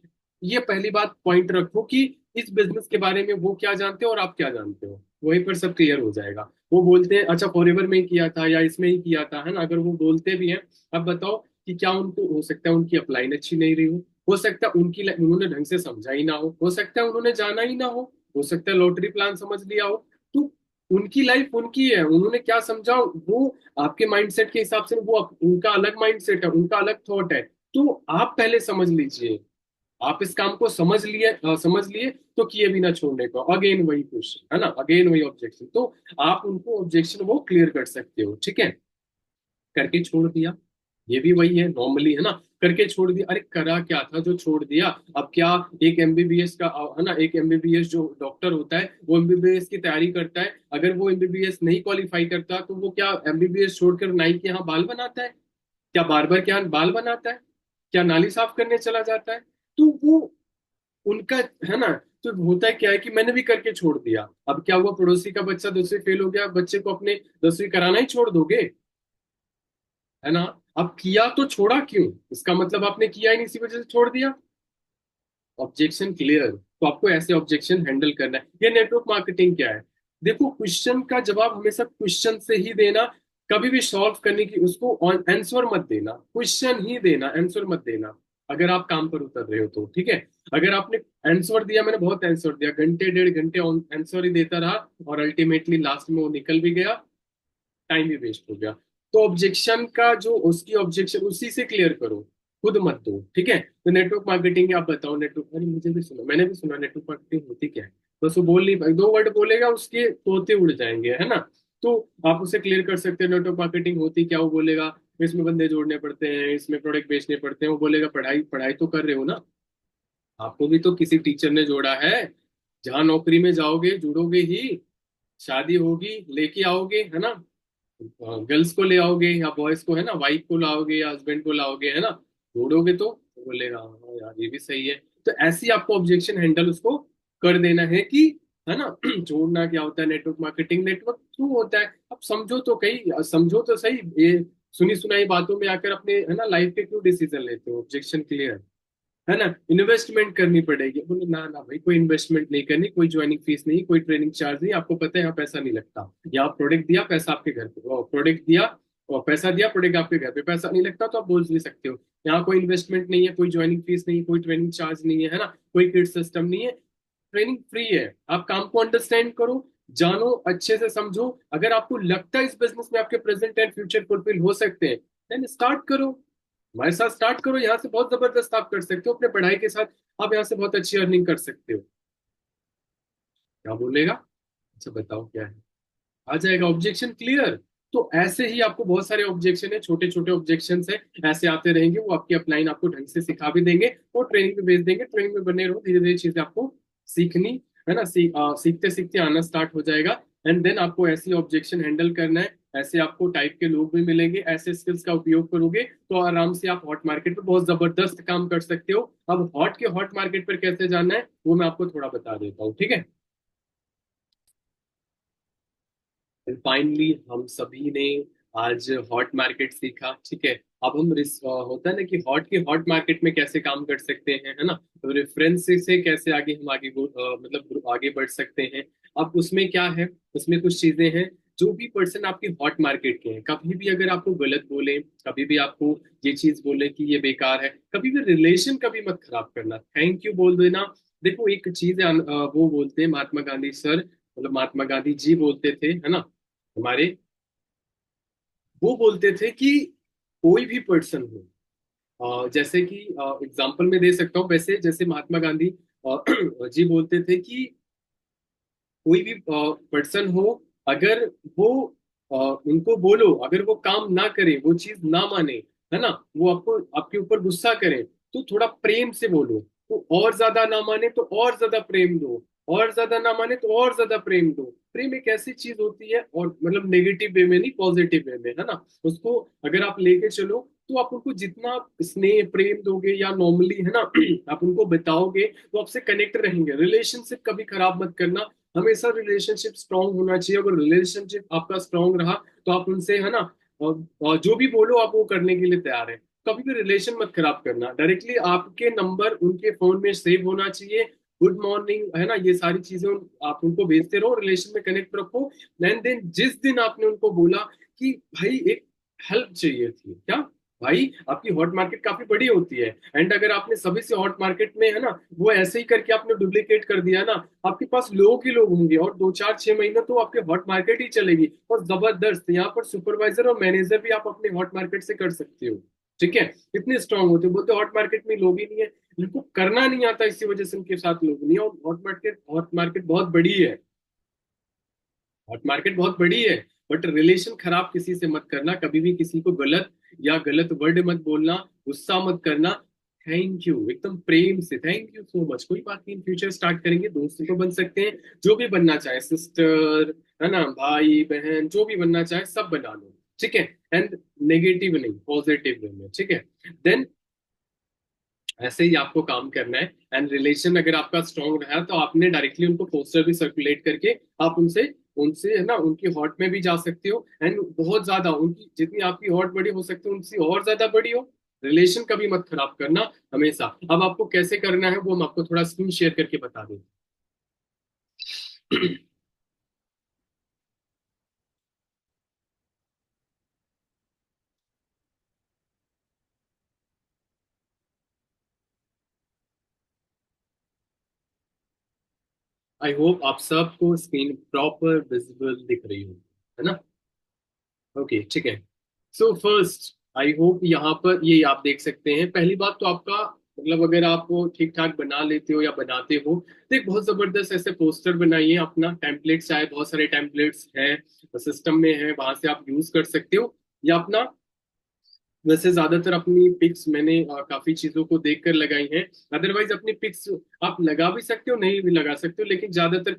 ये पहली बात पॉइंट रखो कि इस बिजनेस के बारे में वो क्या जानते हो और आप क्या जानते हो, वहीं पर सब क्लियर हो जाएगा। वो बोलते हैं अच्छा फॉरएवर में ही किया था या इसमें ही किया था, है ना, अगर वो बोलते भी हैं, अब बताओ कि क्या उनको, हो सकता है उनकी अपलाइन अच्छी नहीं रही हो सकता है उनकी उन्होंने ढंग से समझा ही ना हो सकता है उन्होंने जाना ही ना हो सकता है लॉटरी प्लान समझ लिया हो। तो उनकी लाइफ उनकी है, उन्होंने क्या समझा, वो आपके माइंडसेट के हिसाब से, वो उनका अलग माइंडसेट है, उनका अलग थॉट है। तो आप पहले समझ लीजिए, आप इस काम को समझ लिए तो किए भी ना छोड़ने को, अगेन वही क्वेश्चन, है ना, अगेन वही ऑब्जेक्शन। तो आप उनको ऑब्जेक्शन वो क्लियर कर सकते हो, ठीक है। करके छोड़ दिया, ये भी वही है नॉर्मली, है ना, करके छोड़ दिया, अरे करा क्या था जो छोड़ दिया? अब क्या, एक एमबीबीएस का, है ना, एक एमबीबीएस जो डॉक्टर होता है, वो एमबीबीएस की तैयारी करता है, अगर वो एमबीबीएस नहीं क्वालिफाई करता तो वो क्या एमबीबीएस छोड़कर नाई के यहाँ बाल बनाता है? क्या बार्बर के यहाँ बाल बनाता है? क्या नाली साफ करने चला जाता है? तो वो उनका, है ना। तो होता है क्या है कि मैंने भी करके छोड़ दिया, अब क्या हुआ, पड़ोसी का बच्चा 10वीं फेल हो गया, बच्चे को अपने 10वीं कराना ही छोड़ दोगे? है ना। अब किया तो छोड़ा क्यों? इसका मतलब आपने किया ही नहीं, इसी वजह से छोड़ दिया। ऑब्जेक्शन क्लियर, तो आपको ऐसे ऑब्जेक्शन हैंडल करना है। ये नेटवर्क मार्केटिंग क्या है? देखो, क्वेश्चन का जवाब हमेशा क्वेश्चन से ही देना, कभी भी सॉल्व करने की उसको आंसर मत देना, क्वेश्चन ही देना, आंसर मत देना। अगर आप काम पर उतर रहे हो तो ठीक है। अगर आपने आंसर दिया, मैंने बहुत आंसर दिया, घंटे 1.5 घंटे आंसर ही देता रहा, और अल्टीमेटली लास्ट में वो निकल भी गया, टाइम भी वेस्ट हो गया। तो ऑब्जेक्शन का जो उसकी ऑब्जेक्शन, उसी से क्लियर करो, खुद मत दो, ठीक है। तो नेटवर्क मार्केटिंग, आप बताओ नेटवर्क, अरे मुझे भी सुना, मैंने भी सुना, नेटवर्क मार्केटिंग होती क्या है? बस वो बोल नहीं पाए, 2 वर्ड बोलेगा उसके तोते उड़ जाएंगे, है ना। तो आप उसे क्लियर कर सकते हैं, नेटवर्क मार्केटिंग होती क्या, वो बोलेगा इसमें बंदे जोड़ने पड़ते हैं, इसमें प्रोडक्ट बेचने पड़ते हैं। वो बोलेगा पढ़ाई पढ़ाई तो कर रहे हो ना, आपको भी तो किसी टीचर ने जोड़ा है, जहां नौकरी में जाओगे जुड़ोगे ही, शादी होगी लेके आओगे, है ना, गर्ल्स को ले आओगे या बॉयज को, है ना, वाइफ को लाओगे या हस्बैंड को लाओगे, है ना, जोड़ोगे तो बोलेगा हाँ यार ये भी सही है। तो ऐसी आपको ऑब्जेक्शन हैंडल उसको कर देना है कि, है ना, जोड़ना क्या होता है, नेटवर्क मार्केटिंग नेटवर्क थ्रू होता है। अब समझो तो कहीं, समझो तो सही, ये सुनी सुनाई बातों में आकर अपने, है ना, लाइफ के क्यों डिसीजन लेते हो? ऑब्जेक्शन क्लियर, है ना, इन्वेस्टमेंट करनी पड़ेगी। बोले ना ना भाई, कोई इन्वेस्टमेंट नहीं करनी, कोई ज्वाइनिंग फीस नहीं, कोई ट्रेनिंग चार्ज नहीं, आपको पता है यहाँ पैसा नहीं लगता। या आप प्रोडक्ट दिया, पैसा आपके घर पे, प्रोडक्ट दिया और पैसा दिया, प्रोडक्ट आपके घर पे, पैसा नहीं लगता तो आप बोल भी सकते हो। यहाँ कोई इन्वेस्टमेंट नहीं है, कोई ज्वाइनिंग फीस नहीं, कोई ट्रेनिंग चार्ज नहीं है ना, कोई किट सिस्टम नहीं है, ट्रेनिंग फ्री है। आप काम को अंडरस्टैंड करो, जानो, अच्छे से समझो। अगर आपको लगता है इस बिजनेस में आपके प्रेजेंट एंड फ्यूचर फुलफिल हो सकते हैं, देन स्टार्ट करो, हमारे साथ स्टार्ट करो। यहाँ से बहुत जबरदस्त आप कर सकते हो अपने पढ़ाई के साथ, आप यहाँ से बहुत अच्छी अर्निंग कर सकते हो। क्या बोलेगा? अच्छा बताओ क्या है। आ जाएगा ऑब्जेक्शन क्लियर। तो ऐसे ही आपको बहुत सारे ऑब्जेक्शन है, छोटे छोटे ऑब्जेक्शन है, ऐसे आते रहेंगे। वो आपकी अपलाइन आपको ढंग से सिखा भी देंगे और ट्रेनिंग पे भेज देंगे। ट्रेनिंग में बने रहो, धीरे धीरे चीजें आपको सीखनी, है ना, सीखते सीखते आना स्टार्ट हो जाएगा। एंड देन आपको ऐसी ऑब्जेक्शन हैंडल करना है, ऐसे आपको टाइप के लोग भी मिलेंगे, ऐसे स्किल्स का उपयोग करोगे तो आराम से आप हॉट मार्केट पे बहुत जबरदस्त काम कर सकते हो। अब हॉट के हॉट मार्केट पर कैसे जाना है वो मैं आपको थोड़ा बता देता हूँ, ठीक है। फाइनली हम सभी ने आज हॉट मार्केट सीखा, ठीक है। अब हम होता है ना कि हॉट के हॉट मार्केट में कैसे काम कर सकते हैं, है ना, तो रेफरेंस से कैसे आगे हम मतलब आगे बढ़ सकते हैं। अब उसमें क्या है, उसमें कुछ चीजें हैं। जो भी पर्सन आपकी हॉट मार्केट के हैं, कभी भी अगर आपको गलत बोले, कभी भी आपको ये चीज बोले कि ये बेकार है, कभी भी रिलेशन कभी मत खराब करना, थैंक यू बोल देना। देखो एक चीज है, वो बोलते हैं महात्मा गांधी सर, मतलब महात्मा गांधी जी बोलते थे, है ना, हमारे, वो बोलते थे कि कोई भी पर्सन हो, जैसे कि एग्जाम्पल में दे सकता हूँ, वैसे जैसे महात्मा गांधी जी बोलते थे कि कोई भी पर्सन हो, अगर वो उनको बोलो, अगर वो काम ना करे, वो चीज ना माने, है ना, वो आपको आपके ऊपर गुस्सा करे, तो थोड़ा प्रेम से बोलो। तो और ज्यादा ना माने तो और ज्यादा प्रेम दो, और ज्यादा ना माने तो और ज्यादा प्रेम दो। प्रेम एक ऐसी चीज होती है, और मतलब नेगेटिव वे में नहीं, पॉजिटिव वे में, है ना। उसको अगर आप लेके चलो, तो आप उनको जितना स्नेह प्रेम दोगे या नॉर्मली, है ना, आप उनको बताओगे, तो आपसे कनेक्ट रहेंगे। रिलेशनशिप कभी खराब मत करना, हमेशा रिलेशनशिप स्ट्रांग होना चाहिए। अगर रिलेशनशिप आपका स्ट्रांग रहा तो आप उनसे, है ना, जो भी बोलो आप वो करने के लिए तैयार है। कभी भी रिलेशन मत खराब करना, डायरेक्टली आपके नंबर उनके फोन में सेव होना चाहिए। गुड मॉर्निंग, है ना, ये सारी चीजें आप उनको भेजते रहो, रिलेशन में कनेक्ट रखो। एंड देन जिस दिन आपने उनको बोला कि भाई एक हेल्प चाहिए थी क्या, भाई आपकी हॉट मार्केट काफी बड़ी होती है, एंड अगर आपने सभी से हॉट मार्केट में, है ना, वो ऐसे ही करके आपने डुप्लीकेट कर दिया ना, आपके पास लोग ही लोग होंगे और 2 4 6 महीने तो आपके हॉट मार्केट ही चलेगी। और जबरदस्त यहाँ पर सुपरवाइजर और मैनेजर भी आप अपने हॉट मार्केट से कर सकते हो, ठीक है। इतने स्ट्रांग होते हो, बोलते हॉट मार्केट में लोग ही नहीं है, इनको करना नहीं आता, इसी वजह से उनके साथ लोग नहीं है। और हॉट मार्केट बहुत बड़ी है, हॉट मार्केट बहुत बड़ी है। बट रिलेशन खराब किसी से मत करना, कभी भी किसी को गलत या गलत वर्ड मत बोलना, गुस्सा मत करना। थैंक यू, एकदम प्रेम से, थैंक यू सो मच, कोई बात नहीं, फ्यूचर स्टार्ट करेंगे, दोस्त तो बन सकते हैं, जो भी बनना चाहे, सिस्टर, है ना, भाई बहन, जो भी बनना चाहे सब बना लो, ठीक है। एंड नेगेटिव नहीं, पॉजिटिव वे में, ठीक है। देन ऐसे ही आपको काम करना है। एंड रिलेशन अगर आपका स्ट्रांग रहा तो आपने डायरेक्टली उनको पोस्टर भी सर्कुलेट करके आप उनसे उनसे है ना, उनकी हॉट में भी जा सकते हो। एंड बहुत ज्यादा उनकी, जितनी आपकी हॉट बड़ी हो सकती है उनसे और ज्यादा बड़ी हो। रिलेशन कभी मत खराब करना हमेशा। अब आपको कैसे करना है वो हम आपको थोड़ा स्क्रीन शेयर करके बता दें। आई होप आप सबको स्क्रीन प्रॉपर विजिबल दिख रही हो, है ना। ओके ठीक है। सो फर्स्ट, आई होप यहाँ पर ये आप देख सकते हैं। पहली बात तो आपका, मतलब अगर आप वो ठीक ठाक बना लेते हो या बनाते हो, तो एक बहुत जबरदस्त ऐसे पोस्टर बनाइए। अपना टेम्पलेट्स आए, बहुत सारे टेम्पलेट्स हैं सिस्टम में है, वहां से आप यूज कर सकते हो। या अपना वैसे ज्यादातर अपनी पिक्स मैंने काफी चीजों को देख कर लगाई हैं। अदरवाइज अपनी पिक्स आप लगा भी सकते हो, नहीं भी लगा सकते हो, लेकिन ज्यादातर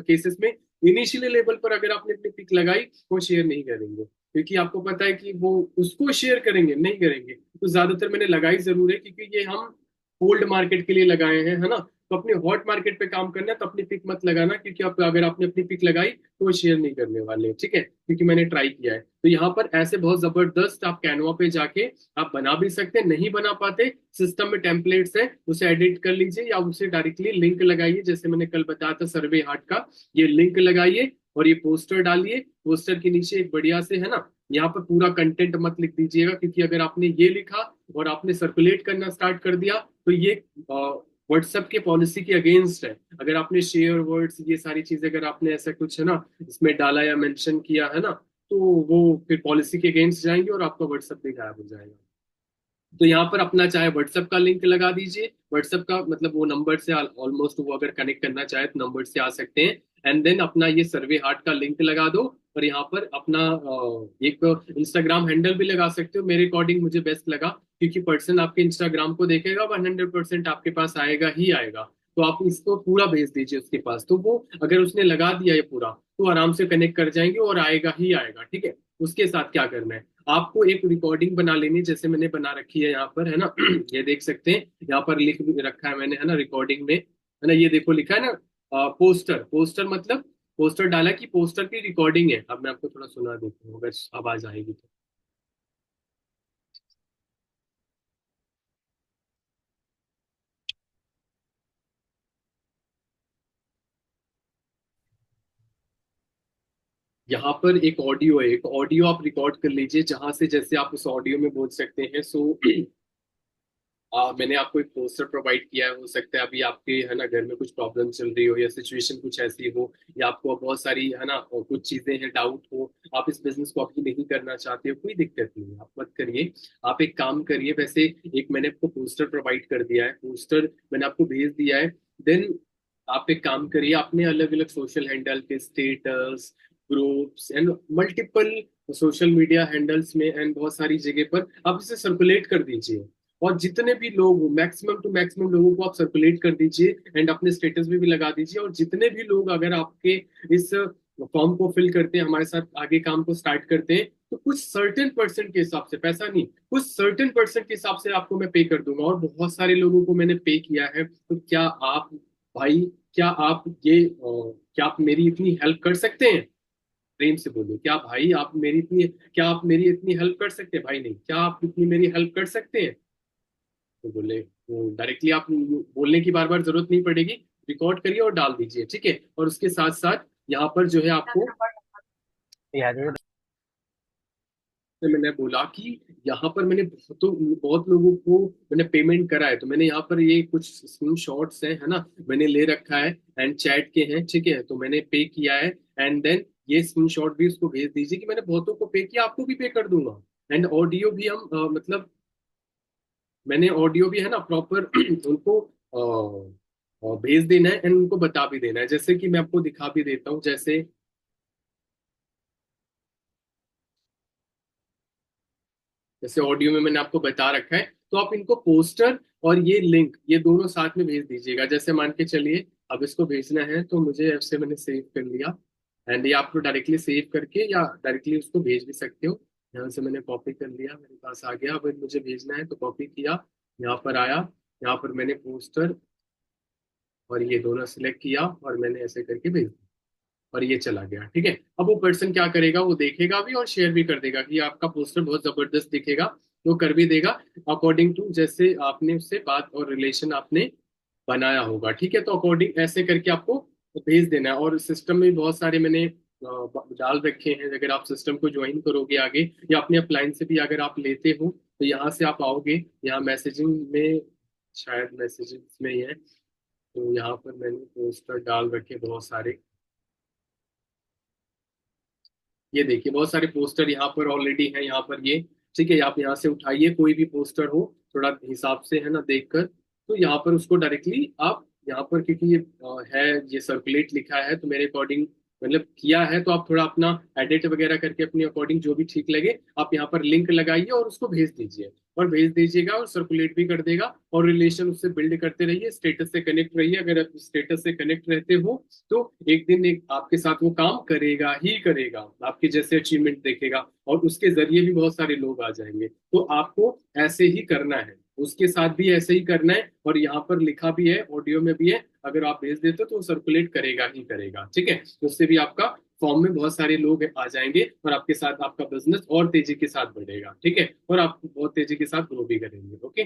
केसेस में इनिशियली लेवल पर अगर आपने अपनी पिक लगाई, वो शेयर नहीं करेंगे, क्योंकि आपको पता है कि वो उसको शेयर करेंगे नहीं करेंगे। तो ज्यादातर मैंने लगाई जरूर है, क्योंकि ये हम कोल्ड मार्केट के लिए लगाए हैं, है ना। तो अपने हॉट मार्केट पे काम करना है तो अपनी पिक मत लगाना, क्योंकि आप अगर आपने अपनी पिक लगाई तो वो शेयर नहीं करने वाले, ठीक है, क्योंकि मैंने ट्राई किया है। तो यहाँ पर ऐसे बहुत जबरदस्त आप कैनवा पे जाके आप बना भी सकते हैं। नहीं बना पाते, सिस्टम में टेम्पलेट्स है, उसे एडिट कर लीजिए या उसे डायरेक्टली लिंक लगाइए, जैसे मैंने कल बताया था सर्वे हार्ट का। ये लिंक लगाइए और ये पोस्टर डालिए। पोस्टर के नीचे एक बढ़िया से, है ना, यहाँ पर पूरा कंटेंट मत लिख दीजिएगा, क्योंकि अगर आपने ये लिखा और आपने सर्कुलेट करना स्टार्ट कर दिया तो ये व्हाट्सएप के पॉलिसी के अगेंस्ट है। अगर आपने शेयर वर्ड्स ये सारी चीजें अगर आपने ऐसा कुछ, है ना, इसमें डाला या मेंशन किया, है ना, तो वो फिर पॉलिसी के अगेंस्ट जाएंगे और आपका व्हाट्सएप भी गायब हो जाएगा। तो यहाँ पर अपना चाहे व्हाट्सएप का लिंक लगा दीजिए। व्हाट्सएप का मतलब वो नंबर से ऑलमोस्ट, वो अगर कनेक्ट करना चाहे तो नंबर से आ सकते हैं। एंड देन अपना ये सर्वे हार्ट का लिंक लगा दो। और यहाँ पर अपना एक इंस्टाग्राम हैंडल भी लगा सकते हो। मेरे अकॉर्डिंग मुझे बेस्ट लगा, क्योंकि पर्सन आपके इंस्टाग्राम को देखेगा 100% आपके पास आएगा ही आएगा। तो आप इसको पूरा भेज दीजिए उसके पास, तो वो अगर उसने लगा दिया ये पूरा तो आराम से कनेक्ट कर जाएंगे और आएगा ही आएगा, ठीक है। उसके साथ क्या करना है, आपको एक रिकॉर्डिंग बना लेनी है, जैसे मैंने बना रखी है यहाँ पर, है ना। ये देख सकते हैं, यहाँ पर लिख भी रखा है मैंने, है ना, रिकॉर्डिंग में, है ना, ये देखो लिखा है ना, पोस्टर। पोस्टर मतलब पोस्टर डाला कि पोस्टर की रिकॉर्डिंग है। अब मैं आपको थोड़ा सुना देता हूँ, अगर आवाज आएगी तो। यहाँ पर एक ऑडियो है, एक ऑडियो आप रिकॉर्ड कर लीजिए, जहां से जैसे आप उस ऑडियो में बोल सकते हैं। सो मैंने आपको एक पोस्टर प्रोवाइड किया है। हो सकता है अभी आपके, है ना, घर में कुछ प्रॉब्लम चल रही हो या सिचुएशन कुछ ऐसी हो, या आपको बहुत सारी, है ना, और कुछ चीजें हैं, डाउट हो, आप इस बिजनेस को अभी नहीं करना चाहते हो, कोई दिक्कत नहीं है, आप मत करिए। आप एक काम करिए, वैसे एक मैंने आपको पोस्टर प्रोवाइड कर दिया है, पोस्टर मैंने आपको भेज दिया है। देन आप एक काम करिए, अपने अलग अलग सोशल हैंडल के status, groups and multiple social media handles में एंड बहुत सारी जगह पर आप इसे सर्कुलेट कर दीजिए। और जितने भी लोग, मैक्सिमम टू मैक्सिमम लोगों को आप सर्कुलेट कर दीजिए एंड अपने स्टेटस भी लगा दीजिए। और जितने भी लोग अगर आपके इस फॉर्म को फिल करते हैं, हमारे साथ आगे काम को स्टार्ट करते हैं, तो कुछ सर्टेन परसेंट के हिसाब से, पैसा नहीं, कुछ सर्टेन परसेंट के हिसाब से आपको मैं पे कर दूंगा। और बहुत सारे लोगों को मैंने पे किया है। तो क्या आप, भाई, क्या आप ये क्या आप मेरी इतनी हेल्प कर सकते हैं? प्रेम से बोलिए, क्या भाई आप मेरी इतनी, क्या आप मेरी इतनी हेल्प कर सकते हैं? भाई नहीं, क्या आप इतनी मेरी हेल्प कर सकते हैं? तो बोले, वो डायरेक्टली आप बोलने की बार बार जरूरत नहीं पड़ेगी, रिकॉर्ड करिए और डाल दीजिए, ठीक है। और उसके साथ साथ यहाँ पर जो है आपको, तो मैंने बोला कि यहाँ पर मैंने बहुत लोगों को मैंने पेमेंट करा है। तो मैंने यहाँ पर ये कुछ स्क्रीन शॉट्स हैं, है ना, मैंने ले रखा है एंड चैट के हैं, ठीक है। तो मैंने पे किया है। एंड देन ये स्क्रीन शॉट भी उसको भेज दीजिए कि मैंने बहुतों को पे किया, आपको भी पे कर दूंगा। एंड ऑडियो भी हम मतलब मैंने ऑडियो भी, है ना, प्रॉपर उनको भेज देना है एंड उनको बता भी देना है, जैसे कि मैं आपको दिखा भी देता हूँ। जैसे ऑडियो में मैंने आपको बता रखा है, तो आप इनको पोस्टर और ये लिंक, ये दोनों साथ में भेज दीजिएगा। जैसे मान के चलिए अब इसको भेजना है, तो मुझे ऐसे मैंने सेव कर लिया। एंड ये आपको डायरेक्टली सेव करके या डायरेक्टली उसको भेज भी सकते हो। यहाँ से मैंने कॉपी कर लिया, मेरे पास आ गया। अब मुझे भेजना है तो कॉपी किया, यहाँ पर आया, यहाँ पर मैंने पोस्टर और ये दोनों सिलेक्ट किया और मैंने ऐसे करके भेज दिया और ये चला गया, ठीक है। अब वो पर्सन क्या करेगा, वो देखेगा भी और शेयर भी कर देगा कि आपका पोस्टर बहुत जबरदस्त दिखेगा, तो कर भी देगा अकॉर्डिंग टू जैसे आपने उससे बात और रिलेशन आपने बनाया होगा, ठीक है। तो अकॉर्डिंग ऐसे करके आपको भेज देना है। और सिस्टम में बहुत सारे मैंने डाल रखे हैं। अगर आप सिस्टम को ज्वाइन करोगे आगे, या अपने अपलाइन से भी अगर आप लेते हो, तो यहाँ से आप आओगे, यहाँ मैसेजिंग में, शायद मैसेजिंग में ही है। तो यहाँ पर मैंने पोस्टर डाल रखे बहुत सारे, ये देखिए बहुत सारे पोस्टर यहाँ पर ऑलरेडी हैं, यहाँ पर ये, ठीक है। आप यहाँ से उठाइए कोई भी पोस्टर हो, थोड़ा हिसाब से, है ना, देखकर। तो यहाँ पर उसको डायरेक्टली आप यहाँ पर, क्योंकि ये है, ये सर्कुलेट लिखा है, तो मेरे अकॉर्डिंग मतलब किया है तो आप थोड़ा अपना एडिट वगैरह करके अपने अकॉर्डिंग जो भी ठीक लगे आप यहाँ पर लिंक लगाइए और उसको भेज दीजिए, और भेज दीजिएगा और सर्कुलेट भी कर देगा, और रिलेशन उससे बिल्ड करते रहिए, स्टेटस से कनेक्ट रहिए। अगर आप स्टेटस से कनेक्ट रहते हो तो एक दिन एक आपके साथ वो काम करेगा ही करेगा, आपके जैसे अचीवमेंट देखेगा, और उसके जरिए भी बहुत सारे लोग आ जाएंगे। तो आपको ऐसे ही करना है, उसके साथ भी ऐसे ही करना है, और यहाँ पर लिखा भी है, ऑडियो में भी है, अगर आप भेज देते हो तो सर्कुलेट करेगा ही करेगा, ठीक है। तो उससे भी आपका फॉर्म में बहुत सारे लोग आ जाएंगे, और आपके साथ आपका बिजनेस और तेजी के साथ बढ़ेगा, ठीक है, और आप बहुत तेजी के साथ ग्रो भी करेंगे। ओके।